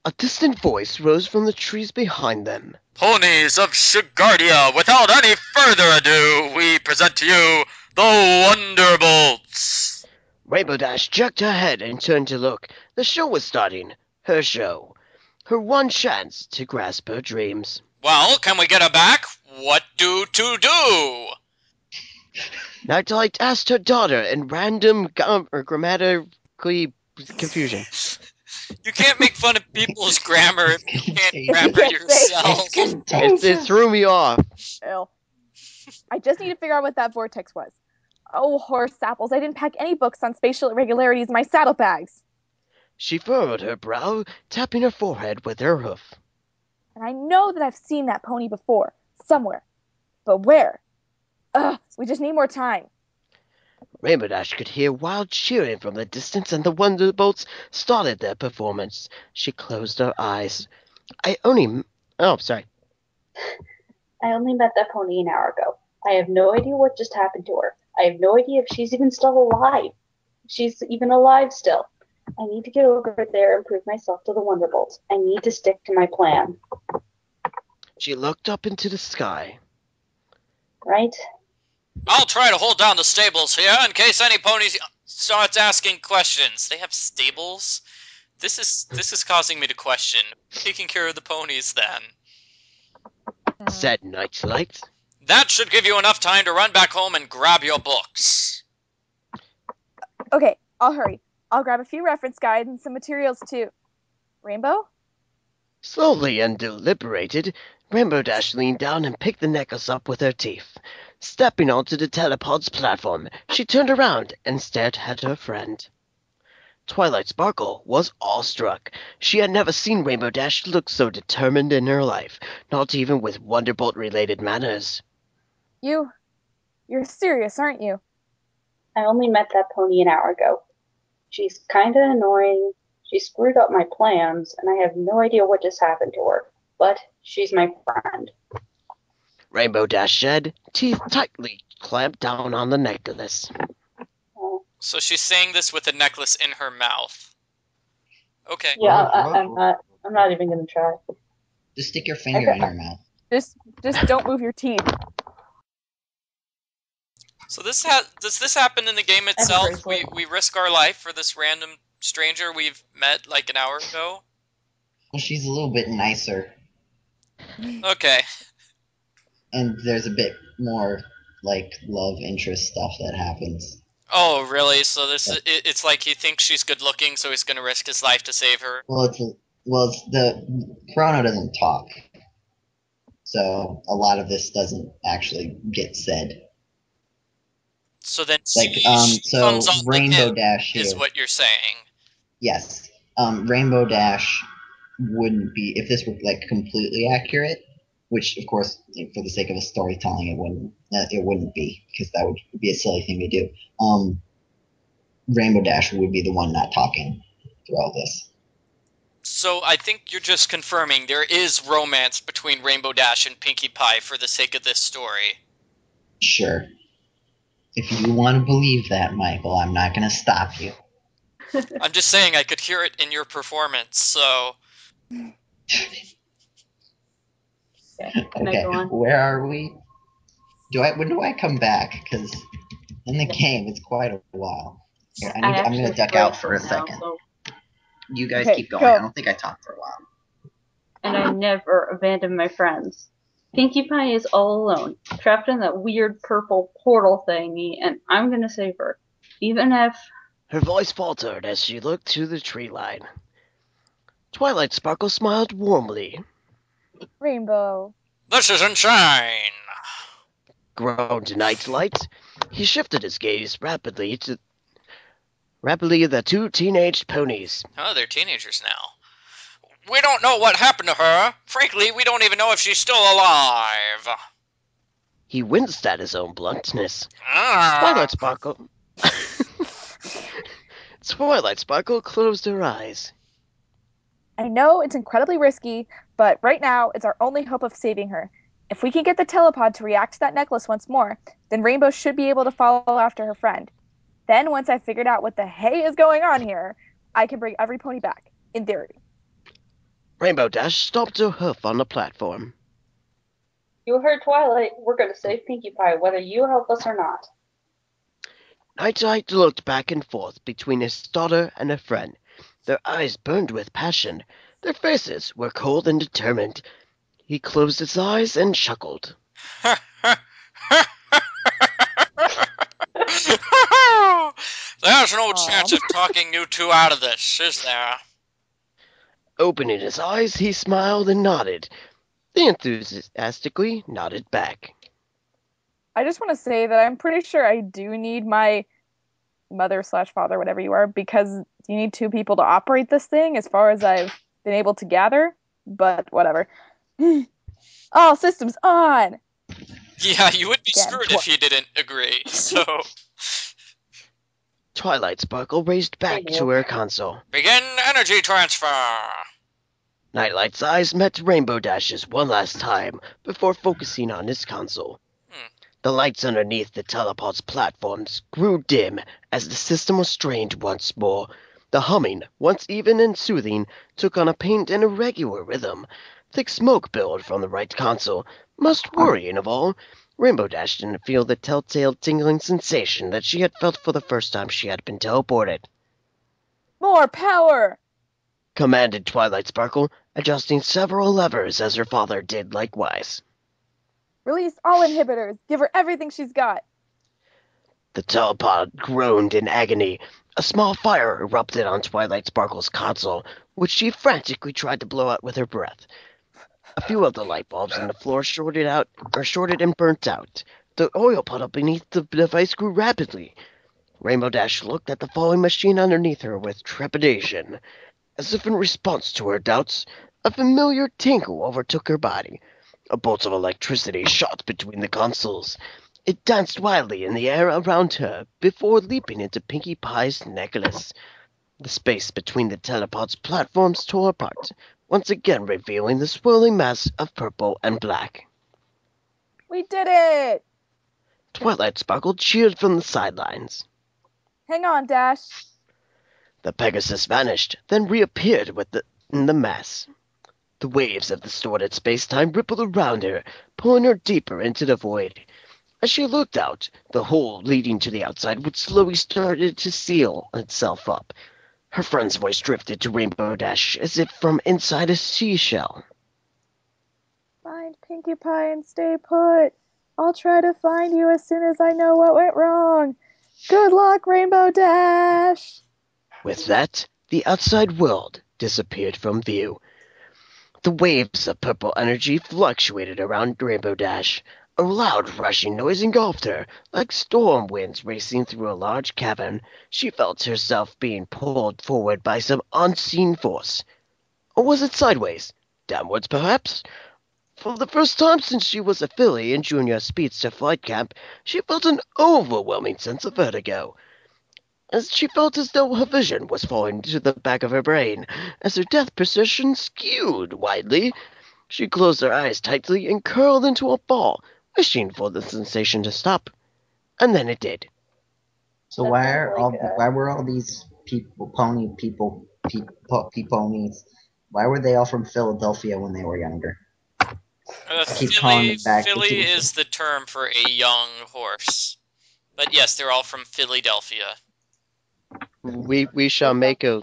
A distant voice rose from the trees behind them. Ponies of Shigardia, without any further ado, we present to you the Wonderbolts. Rainbow Dash jerked her head and turned to look. The show was starting. Her show. Her one chance to grasp her dreams. Well, can we get her back? What to do? Nightlight asked her daughter in random grammatically confusion. You can't make fun of people's grammar if you can't grammar yourself. It threw me off. Ew. I just need to figure out what that vortex was. Oh, horse apples, I didn't pack any books on spatial irregularities in my saddlebags. She furrowed her brow, tapping her forehead with her hoof. And I know that I've seen that pony before, somewhere. But where? Ugh, we just need more time. Rainbow Dash could hear wild cheering from the distance, and the Wonderbolts started their performance. She closed her eyes. I only met that pony an hour ago. I have no idea what just happened to her. I have no idea if she's even still alive. If she's even alive still. I need to get over there and prove myself to the Wonderbolts. I need to stick to my plan. She looked up into the sky. Right? I'll try to hold down the stables here in case any pony starts asking questions. They have stables? This is causing me to question. Taking care of the ponies then. Said Nightlight. That should give you enough time to run back home and grab your books. Okay, I'll hurry. I'll grab a few reference guides and some materials too. Rainbow? Slowly and deliberated, Rainbow Dash leaned down and picked the necklace up with her teeth. Stepping onto the telepod's platform, she turned around and stared at her friend. Twilight Sparkle was awestruck. She had never seen Rainbow Dash look so determined in her life, not even with Wonderbolt-related matters. You're serious, aren't you? I only met that pony an hour ago. She's kinda annoying. She screwed up my plans, and I have no idea what just happened to her. But she's my friend. Rainbow Dash said, teeth tightly clamped down on the necklace. So she's saying this with the necklace in her mouth. Okay. Yeah, I'm not even gonna try. Just stick your finger in your mouth. Just don't move your teeth. So does this happen in the game itself? We risk our life for this random stranger we've met like an hour ago? Well, she's a little bit nicer. Okay. And there's a bit more, like, love interest stuff that happens. Oh, really? So it's like he thinks she's good looking, so he's gonna risk his life to save her? Well, the Chrono doesn't talk. So a lot of this doesn't actually get said. So then so comes off Rainbow him, Dash here is what you're saying. Yes. Rainbow Dash wouldn't be, if this were like completely accurate, which of course, for the sake of a storytelling, it wouldn't be, because that would be a silly thing to do. Rainbow Dash would be the one not talking through all this. So I think you're just confirming there is romance between Rainbow Dash and Pinkie Pie for the sake of this story. Sure. If you want to believe that, Michael, I'm not going to stop you. I'm just saying I could hear it in your performance, so... Okay, where are we? When do I come back? Because in the game, it's quite a while. Here, I'm going to duck out for a second. So... You guys keep going. I don't think I talked for a while. And I never abandoned my friends. Pinkie Pie is all alone, trapped in that weird purple portal thingy, and I'm gonna save her. Even if... Her voice faltered as she looked to the tree line. Twilight Sparkle smiled warmly. Rainbow. This isn't shine! Groaned Nightlight. He shifted his gaze rapidly the two teenage ponies. Oh, they're teenagers now. We don't know what happened to her. Frankly, we don't even know if she's still alive. He winced at his own bluntness. Ah. Twilight Sparkle closed her eyes. I know it's incredibly risky, but right now it's our only hope of saving her. If we can get the telepod to react to that necklace once more, then Rainbow should be able to follow after her friend. Then, once I've figured out what the hey is going on here, I can bring every pony back, in theory. Rainbow Dash stomped her hoof on the platform. You heard Twilight. We're going to save Pinkie Pie, whether you help us or not. Nightlight looked back and forth between his daughter and her friend. Their eyes burned with passion. Their faces were cold and determined. He closed his eyes and chuckled. There's no chance of talking you two out of this, is there? Opening his eyes, he smiled and nodded. They enthusiastically nodded back. I just want to say that I'm pretty sure I do need my mother/father, whatever you are, because you need two people to operate this thing, as far as I've been able to gather. But whatever. All systems on! Yeah, you would be Again, screwed if you didn't agree, so... Twilight Sparkle raced back to her console. Begin energy transfer! Nightlight's eyes met Rainbow Dash's one last time before focusing on his console. The lights underneath the telepod's platforms grew dim as the system was strained once more. The humming, once even and soothing, took on a faint and irregular rhythm. Thick smoke billowed from the right console. Most worrying of all, Rainbow Dash didn't feel the telltale tingling sensation that she had felt for the first time she had been teleported. More power! Commanded Twilight Sparkle, adjusting several levers as her father did likewise. Release all inhibitors. Give her everything she's got. The telepod groaned in agony. A small fire erupted on Twilight Sparkle's console, which she frantically tried to blow out with her breath. A few of the light bulbs on the floor shorted and burnt out. The oil puddle beneath the device grew rapidly. Rainbow Dash looked at the falling machine underneath her with trepidation. As if in response to her doubts, a familiar tinkle overtook her body. A bolt of electricity shot between the consoles. It danced wildly in the air around her before leaping into Pinkie Pie's necklace. The space between the telepod's platforms tore apart, once again revealing the swirling mass of purple and black. We did it! Twilight Sparkle cheered from the sidelines. Hang on, Dash. The Pegasus vanished, then reappeared in the mass. The waves of distorted space-time rippled around her, pulling her deeper into the void. As she looked out, the hole leading to the outside would slowly start to seal itself up. Her friend's voice drifted to Rainbow Dash as if from inside a seashell. Find Pinkie Pie and stay put. I'll try to find you as soon as I know what went wrong. Good luck, Rainbow Dash! With that, the outside world disappeared from view. The waves of purple energy fluctuated around Rainbow Dash. A loud rushing noise engulfed her, like storm winds racing through a large cavern. She felt herself being pulled forward by some unseen force. Or was it sideways? Downwards, perhaps? For the first time since she was a filly in Junior Speedster Flight Camp, she felt an overwhelming sense of vertigo. As she felt as though her vision was falling to the back of her brain, as her depth perception skewed widely. She closed her eyes tightly and curled into a ball, wishing for the sensation to stop. And then it did. So why were all these ponies, why were they all from Philadelphia when they were younger? Philly is the term for a young horse. But yes, they're all from Philadelphia. We shall make a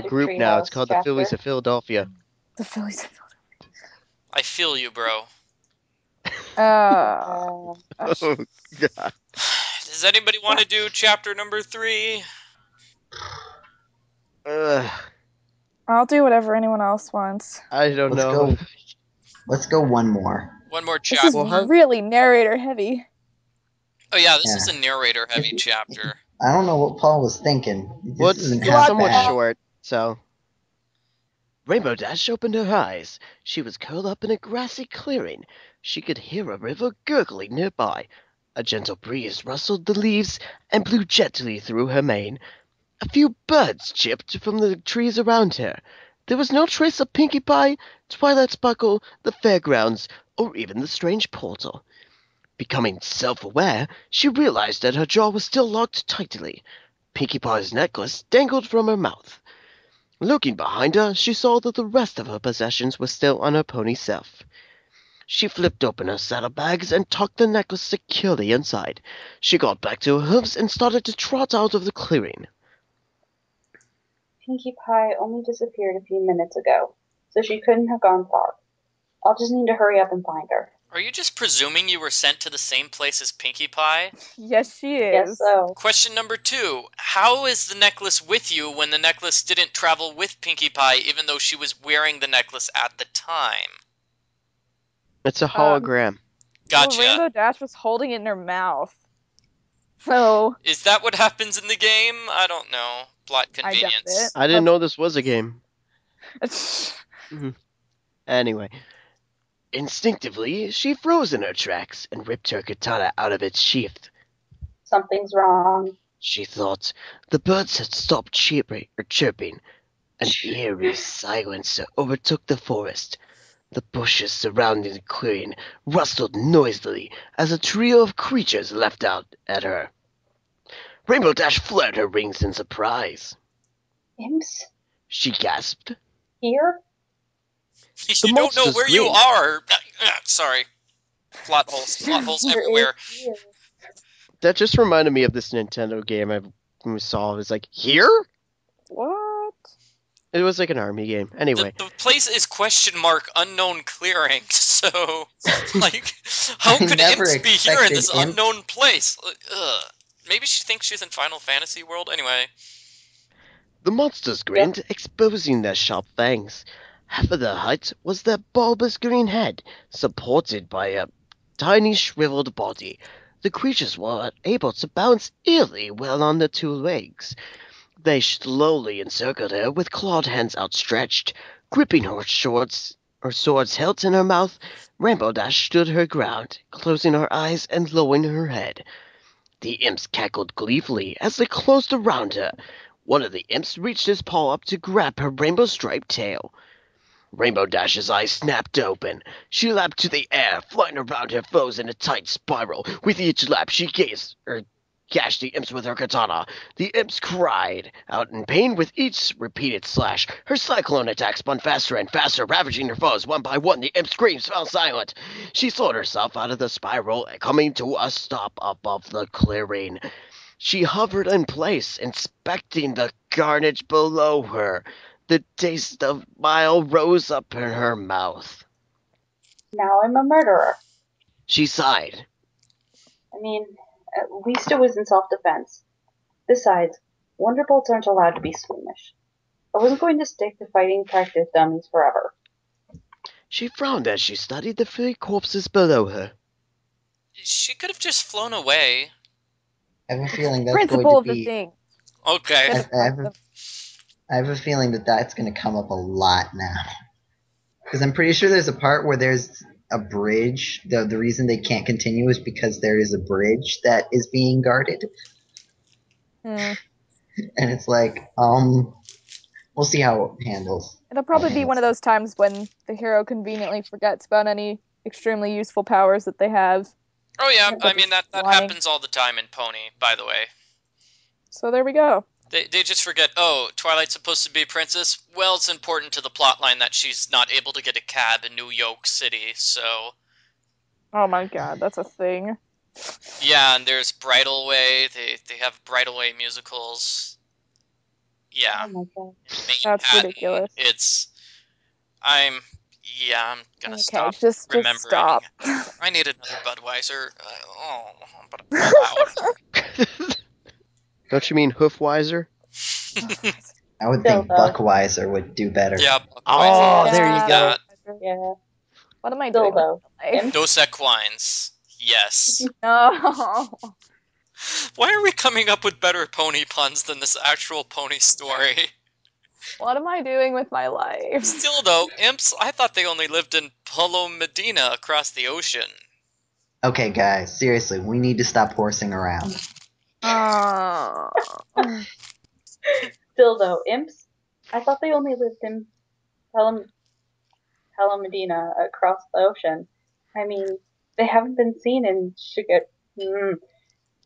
group now. It's called the Phillies of Philadelphia. The Phillies of Philadelphia. I feel you, bro. Oh, God. Does anybody want to do chapter number 3? I'll do whatever anyone else wants. I don't know. Let's go one more. One more chapter. This is really narrator heavy. Oh yeah, this is a narrator heavy chapter. I don't know what Paul was thinking. It's somewhat short, so... Rainbow Dash opened her eyes. She was curled up in a grassy clearing. She could hear a river gurgling nearby. A gentle breeze rustled the leaves and blew gently through her mane. A few birds chirped from the trees around her. There was no trace of Pinkie Pie, Twilight Sparkle, the fairgrounds, or even the strange portal. Becoming self-aware, she realized that her jaw was still locked tightly. Pinkie Pie's necklace dangled from her mouth. Looking behind her, she saw that the rest of her possessions were still on her pony self. She flipped open her saddlebags and tucked the necklace securely inside. She got back to her hooves and started to trot out of the clearing. Pinkie Pie only disappeared a few minutes ago, so she couldn't have gone far. I'll just need to hurry up and find her. Are you just presuming you were sent to the same place as Pinkie Pie? Yes, she is. Guess so. Question number 2. How is the necklace with you when the necklace didn't travel with Pinkie Pie even though she was wearing the necklace at the time? It's a hologram. Gotcha. Well, Rainbow Dash was holding it in her mouth. So... Is that what happens in the game? I don't know. Plot I doubt convenience. it. I didn't know this was a game. It's... Anyway, instinctively, she froze in her tracks and ripped her katana out of its sheath. Something's wrong. She thought. The birds had stopped chirping. An eerie silence overtook the forest. The bushes surrounding the clearing rustled noisily as a trio of creatures leapt out at her. Rainbow Dash flared her wings in surprise. Imps? She gasped. Here? You don't know where you screamed. are. Sorry. Plot holes everywhere. Here. That just reminded me of this Nintendo game I saw. It was like, here? What? It was like an army game. Anyway. The place is unknown clearing, so, like, how could imps be here in this unknown place? Ugh. Maybe she thinks she's in Final Fantasy World? Anyway. The monsters grinned, exposing their sharp fangs. Half of their height was their bulbous green head, supported by a tiny shriveled body. The creatures were able to balance eerily well on their two legs. They slowly encircled her with clawed hands outstretched. Gripping her sword's hilt in her mouth, Rainbow Dash stood her ground, closing her eyes and lowering her head. The imps cackled gleefully as they closed around her. One of the imps reached his paw up to grab her rainbow-striped tail. Rainbow Dash's eyes snapped open. She leapt to the air, flying around her foes in a tight spiral. With each lap, she gashed the imps with her katana. The imps cried out in pain with each repeated slash. Her cyclone attack spun faster and faster, ravaging her foes one by one. The imp screams fell silent. She slowed herself out of the spiral, coming to a stop above the clearing. She hovered in place, inspecting the carnage below her. The taste of bile rose up in her mouth. Now I'm a murderer. She sighed. I mean, at least it was in self-defense. Besides, Wonderbolts aren't allowed to be squeamish. I wasn't going to stick to fighting practice dummies forever. She frowned as she studied the 3 corpses below her. She could have just flown away. I have a feeling that's Principle going of to the be. thing. Okay. I have a feeling that that's going to come up a lot now. Because I'm pretty sure there's a part where there's a bridge. The reason they can't continue is because there is a bridge that is being guarded. Hmm. And it's like, we'll see how it handles. It'll probably be one of those times when the hero conveniently forgets about any extremely useful powers that they have. Oh yeah, Like I mean, that flying. happens all the time in Pony, by the way. So there we go. They just forget, oh, Twilight's supposed to be a princess? Well, it's important to the plotline that she's not able to get a cab in New York City, so... Oh my god, that's a thing. Yeah, and there's Bridal Way. They have Bridal Way musicals. Yeah. Oh my god. That's ridiculous. I'm gonna stop just remembering. stop. I need another Budweiser. But I'm loud. Don't you mean Hoofweiser? I would think Buckweiser would do better. Yeah. Oh, there you go. Yeah. What am I doing? Dildo. Dos Equines. Yes. No. Why are we coming up with better pony puns than this actual pony story? What am I doing with my life? Still though, imps, I thought they only lived in Palo Medina across the ocean. Okay, guys, seriously, we need to stop horsing around. Still though, imps? I thought they only lived in Medina across the ocean. I mean, they haven't been seen in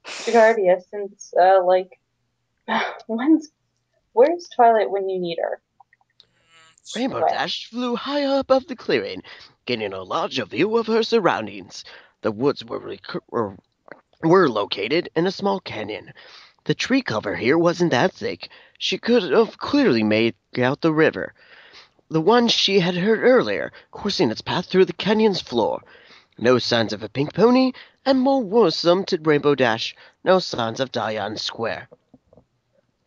Shigardia since, where's Twilight when you need her? Rainbow What? Dash flew higher above the clearing, gaining a larger view of her surroundings. The woods were located in a small canyon. The tree cover here wasn't that thick. She could have clearly made out the river, the one she had heard earlier, coursing its path through the canyon's floor. No signs of a pink pony, and more worrisome to Rainbow Dash, no signs of Diane Square.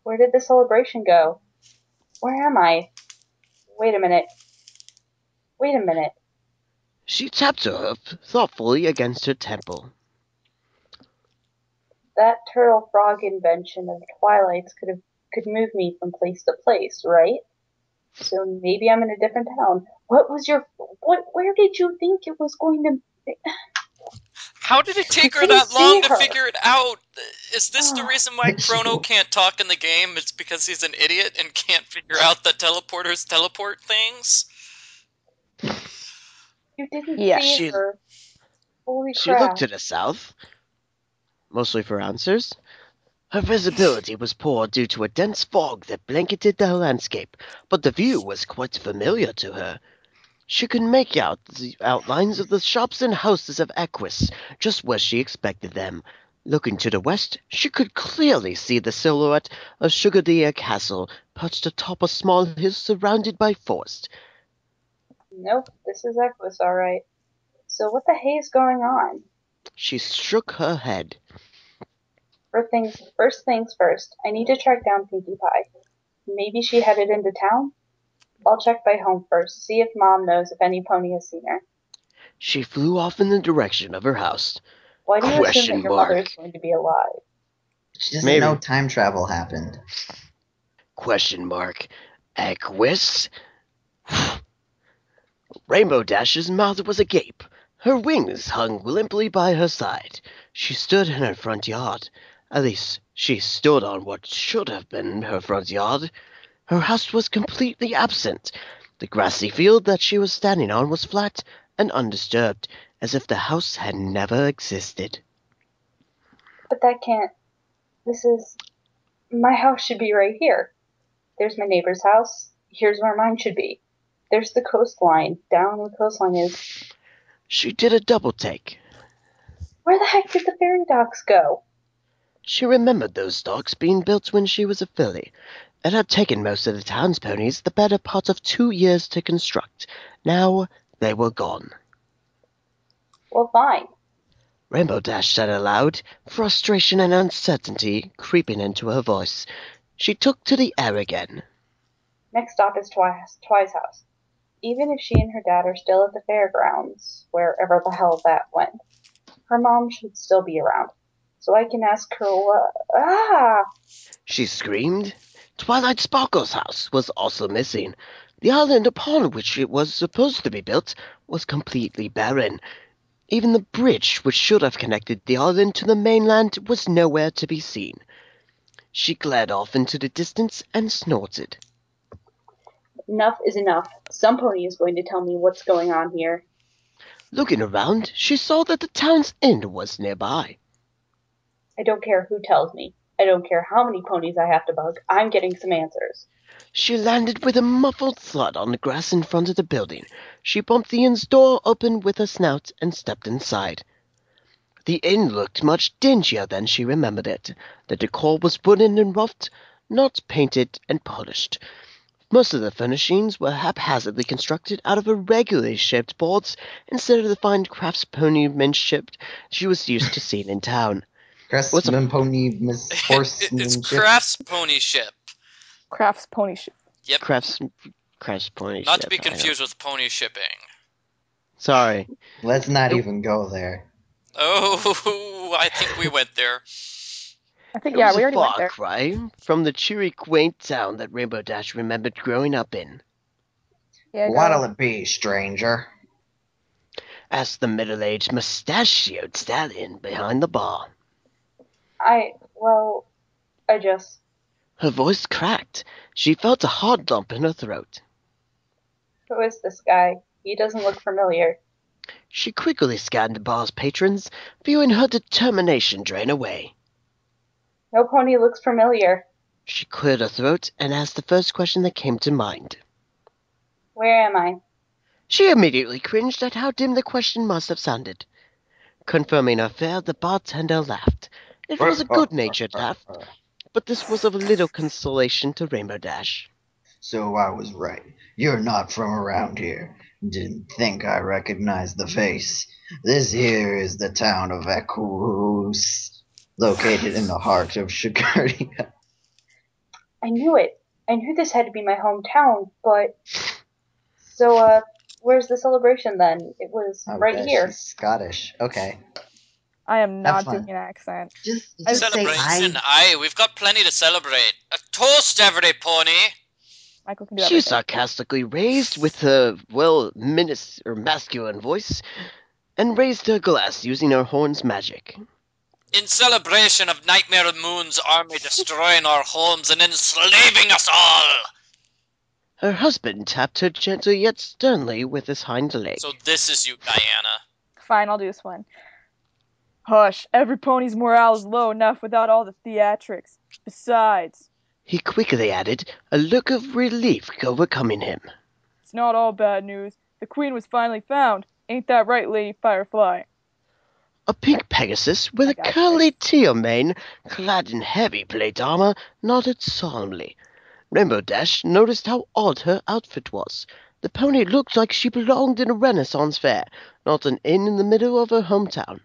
Where did the celebration go? Where am I? Wait a minute. Wait a minute. She tapped her hoof thoughtfully against her temple. That turtle frog invention of Twilight's could move me from place to place, right? So maybe I'm in a different town. Where did you think it was going to? How did it take her couldn't that long see to her. figure it out? Is this the Ah. reason why Chrono can't talk in the game? It's because he's an idiot and can't figure out that teleporters teleport things? You didn't Yes. see her. Holy She crap. looked to the south, mostly for answers. Her visibility was poor due to a dense fog that blanketed the landscape, but the view was quite familiar to her. She could make out the outlines of the shops and houses of Equus, just where she expected them. Looking to the west, she could clearly see the silhouette of Sugardeer Castle, perched atop a small hill surrounded by forest. Nope, this is Equus, alright. So what the hey is going on? She shook her head. First things first, I need to track down Pinkie Pie. Maybe she headed into town? I'll check by home first, see if Mom knows if any pony has seen her. She flew off in the direction of her house. Why do you assume Question that your mother is mark. going to be alive? She doesn't Maybe. know time travel happened. Question mark. Equus? Rainbow Dash's mouth was agape. Her wings hung limply by her side. She stood in her front yard. At least, she stood on what should have been her front yard. Her house was completely absent. The grassy field that she was standing on was flat and undisturbed, as if the house had never existed. But that can't. My house should be right here. There's my neighbor's house. Here's where mine should be. There's the coastline. Down where the coastline is. She did a double take. Where the heck did the ferry docks go? She remembered those docks being built when she was a filly. It had taken most of the town's ponies the better part of 2 years to construct. Now they were gone. Well, fine. Rainbow Dash said aloud, frustration and uncertainty creeping into her voice. She took to the air again. Next stop is Twi's house. Even if she and her dad are still at the fairgrounds, wherever the hell that went, her mom should still be around. So I can ask her She screamed. Twilight Sparkle's house was also missing. The island upon which it was supposed to be built was completely barren. Even the bridge which should have connected the island to the mainland was nowhere to be seen. She glared off into the distance and snorted. Enough is enough. Some pony is going to tell me what's going on here. Looking around, she saw that the town's inn was nearby. I don't care who tells me. I don't care how many ponies I have to bug. I'm getting some answers. She landed with a muffled thud on the grass in front of the building. She bumped the inn's door open with her snout and stepped inside. The inn looked much dingier than she remembered it. The decor was wooden and roughed, not painted and polished. Most of the furnishings were haphazardly constructed out of irregularly shaped boards instead of the fine craftsmanship she was used to seeing in town. Craftsman pony horsemanship. It's Crafts Pony Ship. Crafts pony ship. Yep. Crafts pony Not to ship, be confused with pony shipping. Sorry. Let's not even go there. Oh, I think we went there. I think, It yeah, was we a already went far there. cry from the cheery, quaint town that Rainbow Dash remembered growing up in. Yeah, What'll it be, stranger? Asked the middle-aged, mustachioed stallion behind the bar. I just... Her voice cracked. She felt a hard lump in her throat. Who is this guy? He doesn't look familiar. She quickly scanned the bar's patrons, viewing her determination drain away. No pony looks familiar. She cleared her throat and asked the first question that came to mind. Where am I? She immediately cringed at how dim the question must have sounded. Confirming her fear, the bartender laughed. It was a good-natured laugh, but this was of little consolation to Rainbow Dash. So I was right. You're not from around here. Didn't think I recognized the face. This here is the town of Equus, located in the heart of Shigardia. I knew it. I knew this had to be my hometown, but... So, where's the celebration then? It was Oh, right gosh, here. she's Scottish. Okay. I am not fun. doing an accent. Just I- say Celebration, aye, we've got plenty to celebrate. A toast, every pony! Michael can do She everything. sarcastically raised with a, masculine voice, and raised her glass using her horn's magic. In celebration of Nightmare Moon's army destroying our homes and enslaving us all! Her husband tapped her gently yet sternly with his hind leg. So this is you, Diana. Fine, I'll do this one. Hush, every pony's morale is low enough without all the theatrics. Besides, He quickly added, a look of relief overcoming him. it's not all bad news. The queen was finally found. Ain't that right, Lady Firefly? A pink Pegasus with a curly teal mane, clad in heavy plate armor, nodded solemnly. Rainbow Dash noticed how odd her outfit was. The pony looked like she belonged in a Renaissance fair, not an inn in the middle of her hometown.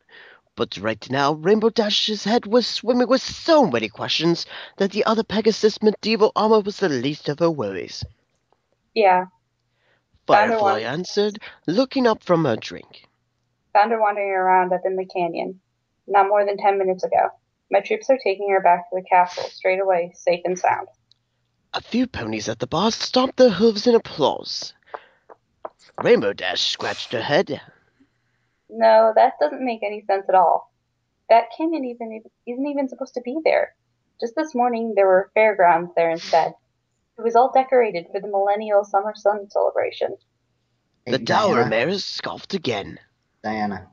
But right now, Rainbow Dash's head was swimming with so many questions that the other Pegasus' medieval armor was the least of her worries. Yeah. Firefly answered, looking up from her drink. Found her wandering around up in the canyon. Not more than 10 minutes ago. My troops are taking her back to the castle straight away, safe and sound. A few ponies at the bar stomped their hooves in applause. Rainbow Dash scratched her head. No, that doesn't make any sense at all. That canyon isn't even supposed to be there. Just this morning there were fairgrounds there instead. It was all decorated for the millennial summer sun celebration. The dour mare scoffed again. Diana.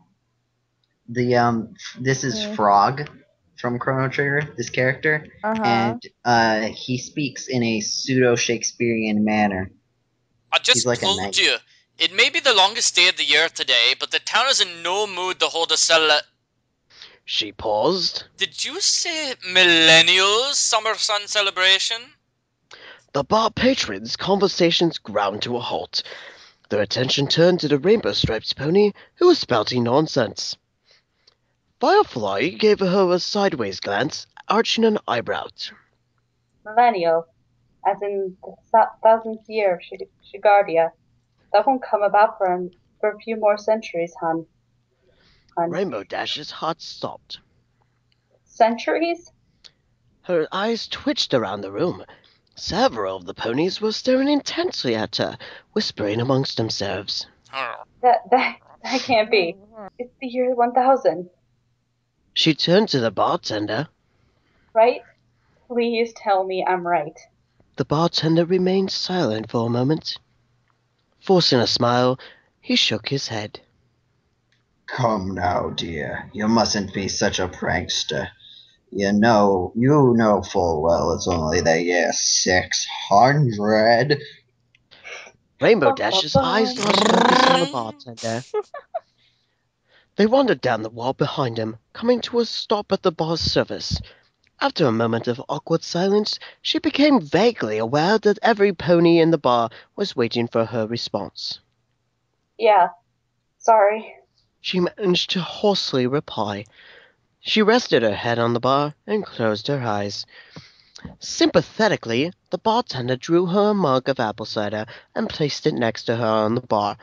This is Frog from Chrono Trigger, this character. And he speaks in a pseudo-Shakespearean manner. I just like told you, it may be the longest day of the year today, but the town is in no mood to hold a She paused. Did you say millennial summer sun celebration? The bar patrons' conversations ground to a halt. Their attention turned to the rainbow-striped pony, who was spouting nonsense. Firefly gave her a sideways glance, arching an eyebrow. Millennial, as in the thousandth year of Shigardia. That won't come about for a few more centuries, hun. Rainbow Dash's heart stopped. Centuries? Her eyes twitched around the room. Several of the ponies were staring intensely at her, whispering amongst themselves. That can't be. It's the year 1000. She turned to the bartender. Right? Please tell me I'm right. The bartender remained silent for a moment. Forcing a smile, he shook his head. Come now, dear. You mustn't be such a prankster. You know full well it's only the year 600. Rainbow Dash's eyes lost focus on the bartender. They wandered down the wall behind him, coming to a stop at the bar's surface. After a moment of awkward silence, she became vaguely aware that every pony in the bar was waiting for her response. Yeah, sorry. She managed to hoarsely reply. She rested her head on the bar and closed her eyes. Sympathetically, the bartender drew her a mug of apple cider and placed it next to her on the bar.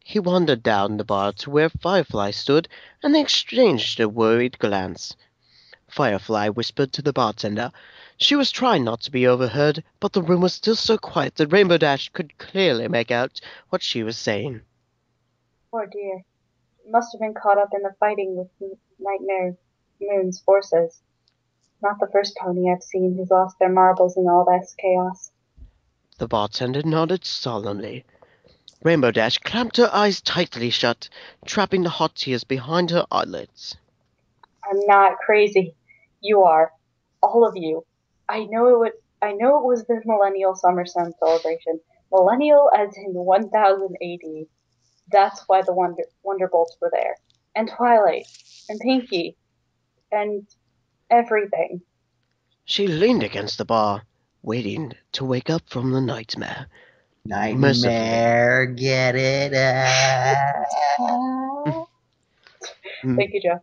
He wandered down the bar to where Firefly stood, and they exchanged a worried glance. Firefly whispered to the bartender. She was trying not to be overheard, but the room was still so quiet that Rainbow Dash could clearly make out what she was saying. Poor dear. She must have been caught up in the fighting with Nightmare Moon's forces. Not the first pony I've seen who's lost their marbles in all this chaos. The bartender nodded solemnly. Rainbow Dash clamped her eyes tightly shut, trapping the hot tears behind her eyelids. I'm not crazy. You are. All of you. I know it was the millennial summer sun celebration, Millennial as in 1000 AD. That's why the Wonderbolts were there. And Twilight. And Pinky. And everything. She leaned against the bar, waiting to wake up from the nightmare. Nightmare, get it? Thank you, Joe.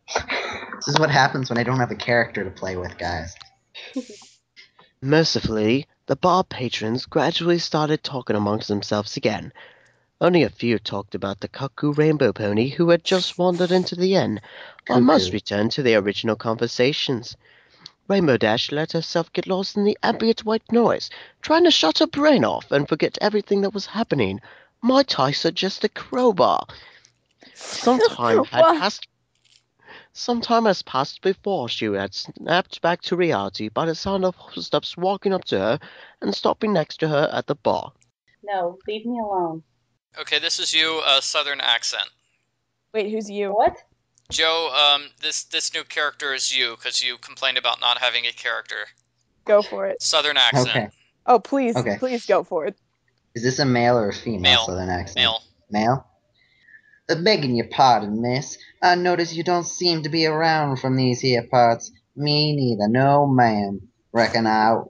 This is what happens when I don't have a character to play with, guys. Mercifully, the bar patrons gradually started talking amongst themselves again. Only a few talked about the cuckoo rainbow pony who had just wandered into the inn, while most returned to their original conversations. Rainbow Dash let herself get lost in the ambient white noise, trying to shut her brain off and forget everything that was happening. My tie suggests a crowbar. Some time has passed before she had snapped back to reality by the sound of footsteps walking up to her and stopping next to her at the bar. No, leave me alone. Okay, this is you, Southern accent. Wait, who's you? What? Joe, this new character is you, because you complained about not having a character. Go for it. Southern accent. Okay. Oh, please, Okay. please go for it. Is this a male or a female Male. Southern accent? Male. Male? Begging your pardon, miss. I notice you don't seem to be around from these here parts. Me neither. No, ma'am. Reckon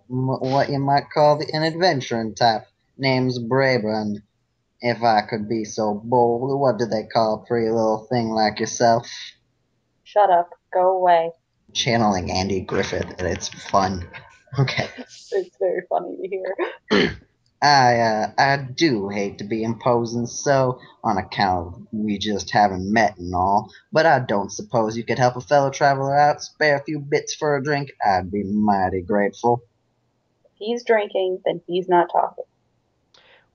what you might call an adventuring type. Name's Brabant. If I could be so bold, what do they call a pretty little thing like yourself? Shut up. Go away. Channeling Andy Griffith, and it's fun. Okay. It's very funny to hear. I do hate to be imposing so, on account of we just haven't met and all, but I don't suppose you could help a fellow traveler out, spare a few bits for a drink? I'd be mighty grateful. If he's drinking, then he's not talking.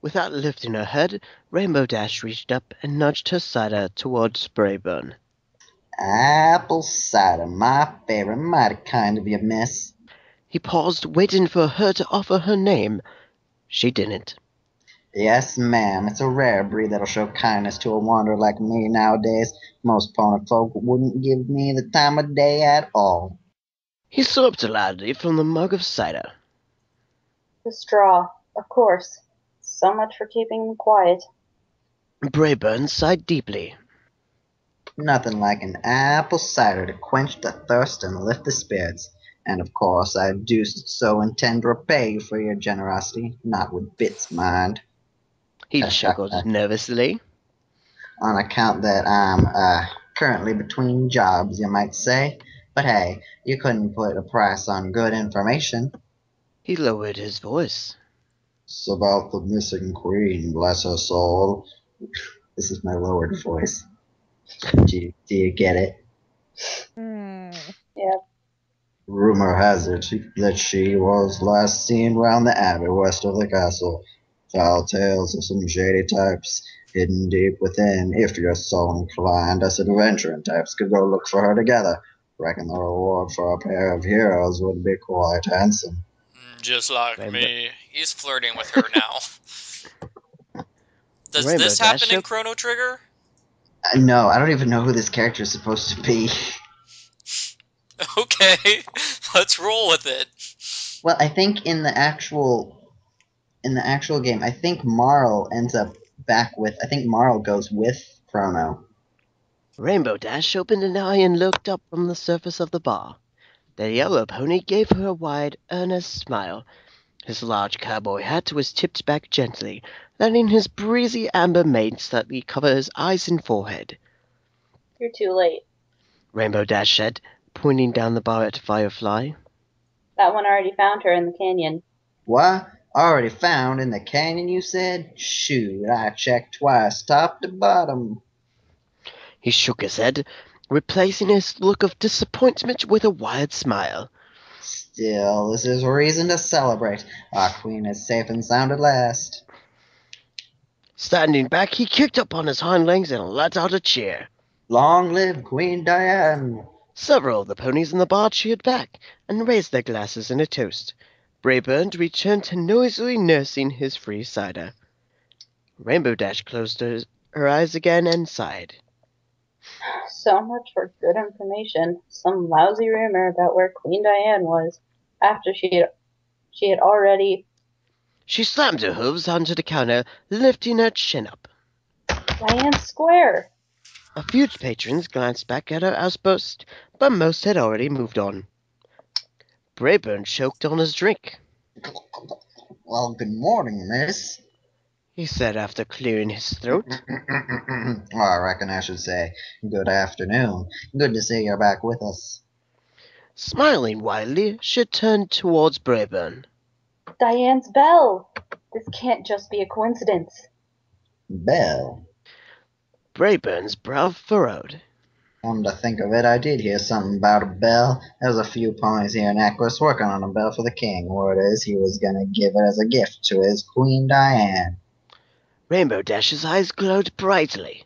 Without lifting her head, Rainbow Dash reached up and nudged her cider towards Brayburn. Apple cider, my favorite, mighty kind of you, miss. He paused, waiting for her to offer her name. She didn't. Yes, ma'am, it's a rare breed that'll show kindness to a wanderer like me nowadays. Most pony folk wouldn't give me the time of day at all. He slurped loudly from the mug of cider. The straw, of course. So much for keeping me quiet. Brayburn sighed deeply. Nothing like an apple cider to quench the thirst and lift the spirits. And of course I do so intend to repay you for your generosity, not with bits, mind. He chuckled nervously. On account that I'm currently between jobs, you might say. But hey, you couldn't put a price on good information. He lowered his voice. It's about the missing queen, bless her soul. This is my lowered voice. Do you get it? Yeah. Rumor has it that she was last seen round the abbey west of the castle. Foul tales of some shady types hidden deep within. If you're so inclined, us adventuring types could go look for her together. Reckon the reward for a pair of heroes would be quite handsome. Just like me. He's flirting with her now. Does this happen in Chrono Trigger? No, I don't even know who this character is supposed to be. Okay, let's roll with it. Well, I think in the actual game, I think Marl ends up back with. I think Marl goes with Chrono. Rainbow Dash opened an eye and looked up from the surface of the bar. The yellow pony gave her a wide, earnest smile. His large cowboy hat was tipped back gently, letting his breezy amber mane slightly cover his eyes and forehead. You're too late. Rainbow Dash said, pointing down the bar at Firefly. That one already found her in the canyon. What? Already found in the canyon, you said? Shoot, I checked twice, top to bottom. He shook his head, replacing his look of disappointment with a wide smile. Still, this is reason to celebrate. Our queen is safe and sound at last. Standing back, he kicked up on his hind legs and let out a cheer. Long live Queen Diane! Several of the ponies in the bar cheered back and raised their glasses in a toast. Brayburn returned to noisily nursing his free cider. Rainbow Dash closed her eyes again and sighed. So much for good information. Some lousy rumor about where Queen Diane was after she had already She slammed her hooves onto the counter, lifting her chin up. Diane Square. A few patrons glanced back at her outburst, but most had already moved on. Brayburn choked on his drink. Well, good morning, miss. He said after clearing his throat. Well, I reckon I should say good afternoon. Good to see you're back with us. Smiling widely, she turned towards Brayburn. Diane's bell. This can't just be a coincidence. Bell. Brayburn's brow furrowed. Come to think of it, I did hear something about a bell. There's a few ponies here in Equus working on a bell for the king. Word is he was gonna give it as a gift to his Queen Diane. Rainbow Dash's eyes glowed brightly.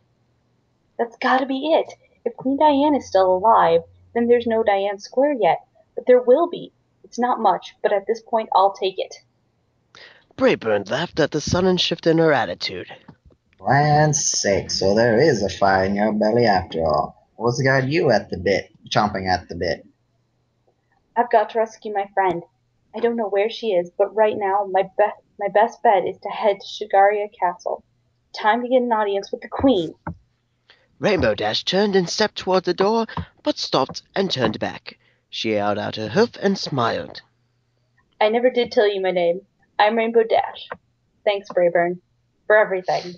That's gotta be it. If Queen Diane is still alive, then there's no Diane Square yet. But there will be. It's not much, but at this point I'll take it. Brayburn laughed at the sudden shift in her attitude. Land's sake, so there is a fire in your belly after all. What's got you at the bit, chomping at the bit? I've got to rescue my friend. I don't know where she is, but right now my best bet is to head to Shigaria Castle. Time to get an audience with the Queen. Rainbow Dash turned and stepped toward the door, but stopped and turned back. She held out her hoof and smiled. I never did tell you my name. I'm Rainbow Dash. Thanks, Brayburn, for everything.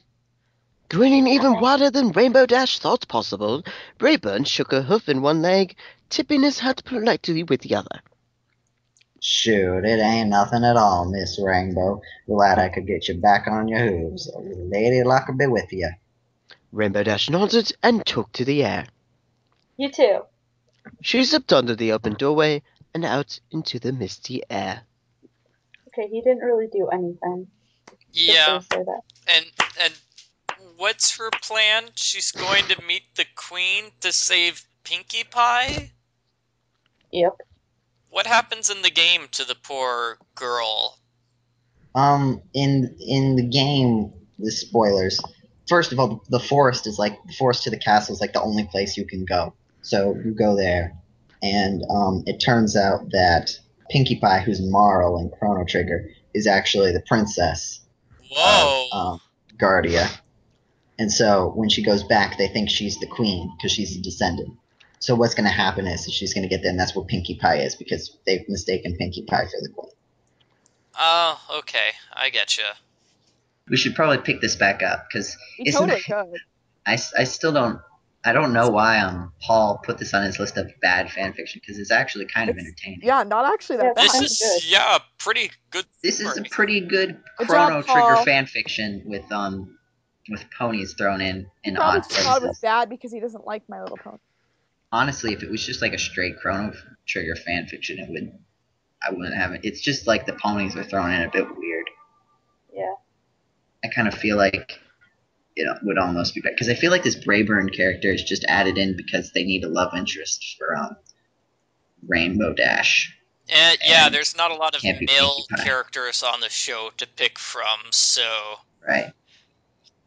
Grinning even wider than Rainbow Dash thought possible, Brayburn shook her hoof in one leg, tipping his hat politely with the other. Shoot, it ain't nothing at all, Miss Rainbow. Glad I could get you back on your hooves. Lady luck be with you. Rainbow Dash nodded and took to the air. You too. She zipped under the open doorway and out into the misty air. Okay, he didn't really do anything. Yeah, Just say that. and what's her plan? She's going to meet the Queen to save Pinkie Pie? Yep. What happens in the game to the poor girl? In the game, the spoilers. First of all, the forest to the castle is like the only place you can go. So you go there, and it turns out that Pinkie Pie, who's Marl in Chrono Trigger, is actually the princess Whoa. of Guardia. And so when she goes back, they think she's the queen because she's a descendant. So what's going to happen is she's going to get there, and that's where Pinkie Pie is because they've mistaken Pinkie Pie for the queen. Oh, okay. I getcha. We should probably pick this back up because You totally could. I still don't know why Paul put this on his list of bad fan fiction because it's actually kind of entertaining. Yeah, not actually that bad. This is pretty good. This is a pretty good Good Chrono job, Trigger Paul. fan fiction with ponies thrown in Probably odd thought it was places. bad because he doesn't like My Little Pony. Honestly, if it was just like a straight Chrono Trigger fan fiction, I wouldn't have it. It's just like the ponies are thrown in a bit weird. Yeah. I kind of feel like it would almost be better because I feel like this Brayburn character is just added in because they need a love interest for Rainbow Dash. Yeah, there's not a lot of Can't be male Pinkie Pie. characters on the show to pick from, so... Right.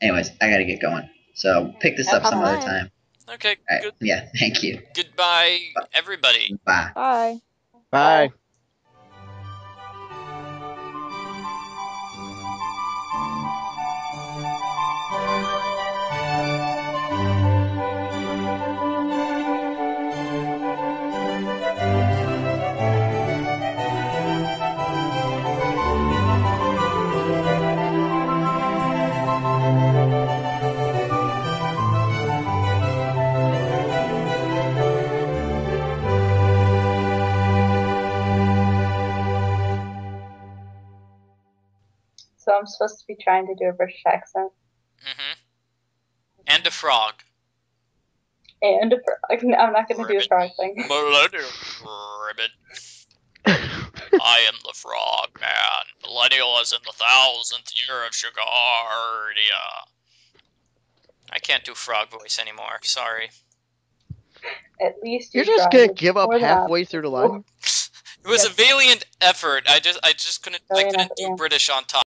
Anyways, I gotta get going. So pick this up Have some other fun. time. Okay, All right. good. Yeah, thank you. Goodbye, everybody. Bye. Bye. Bye. So I'm supposed to be trying to do a British accent. Mm-hmm. And a frog. And a frog. No, I'm not going to do a frog thing. Millennial Ribbit. I am the frog man. Millennial is in the 1000th year of Shigardia. I can't do frog voice anymore. Sorry. At least You're you're just trying. gonna give up More than halfway through the line? It was a valiant effort. I just couldn't Valiant do effort, yeah. British on top.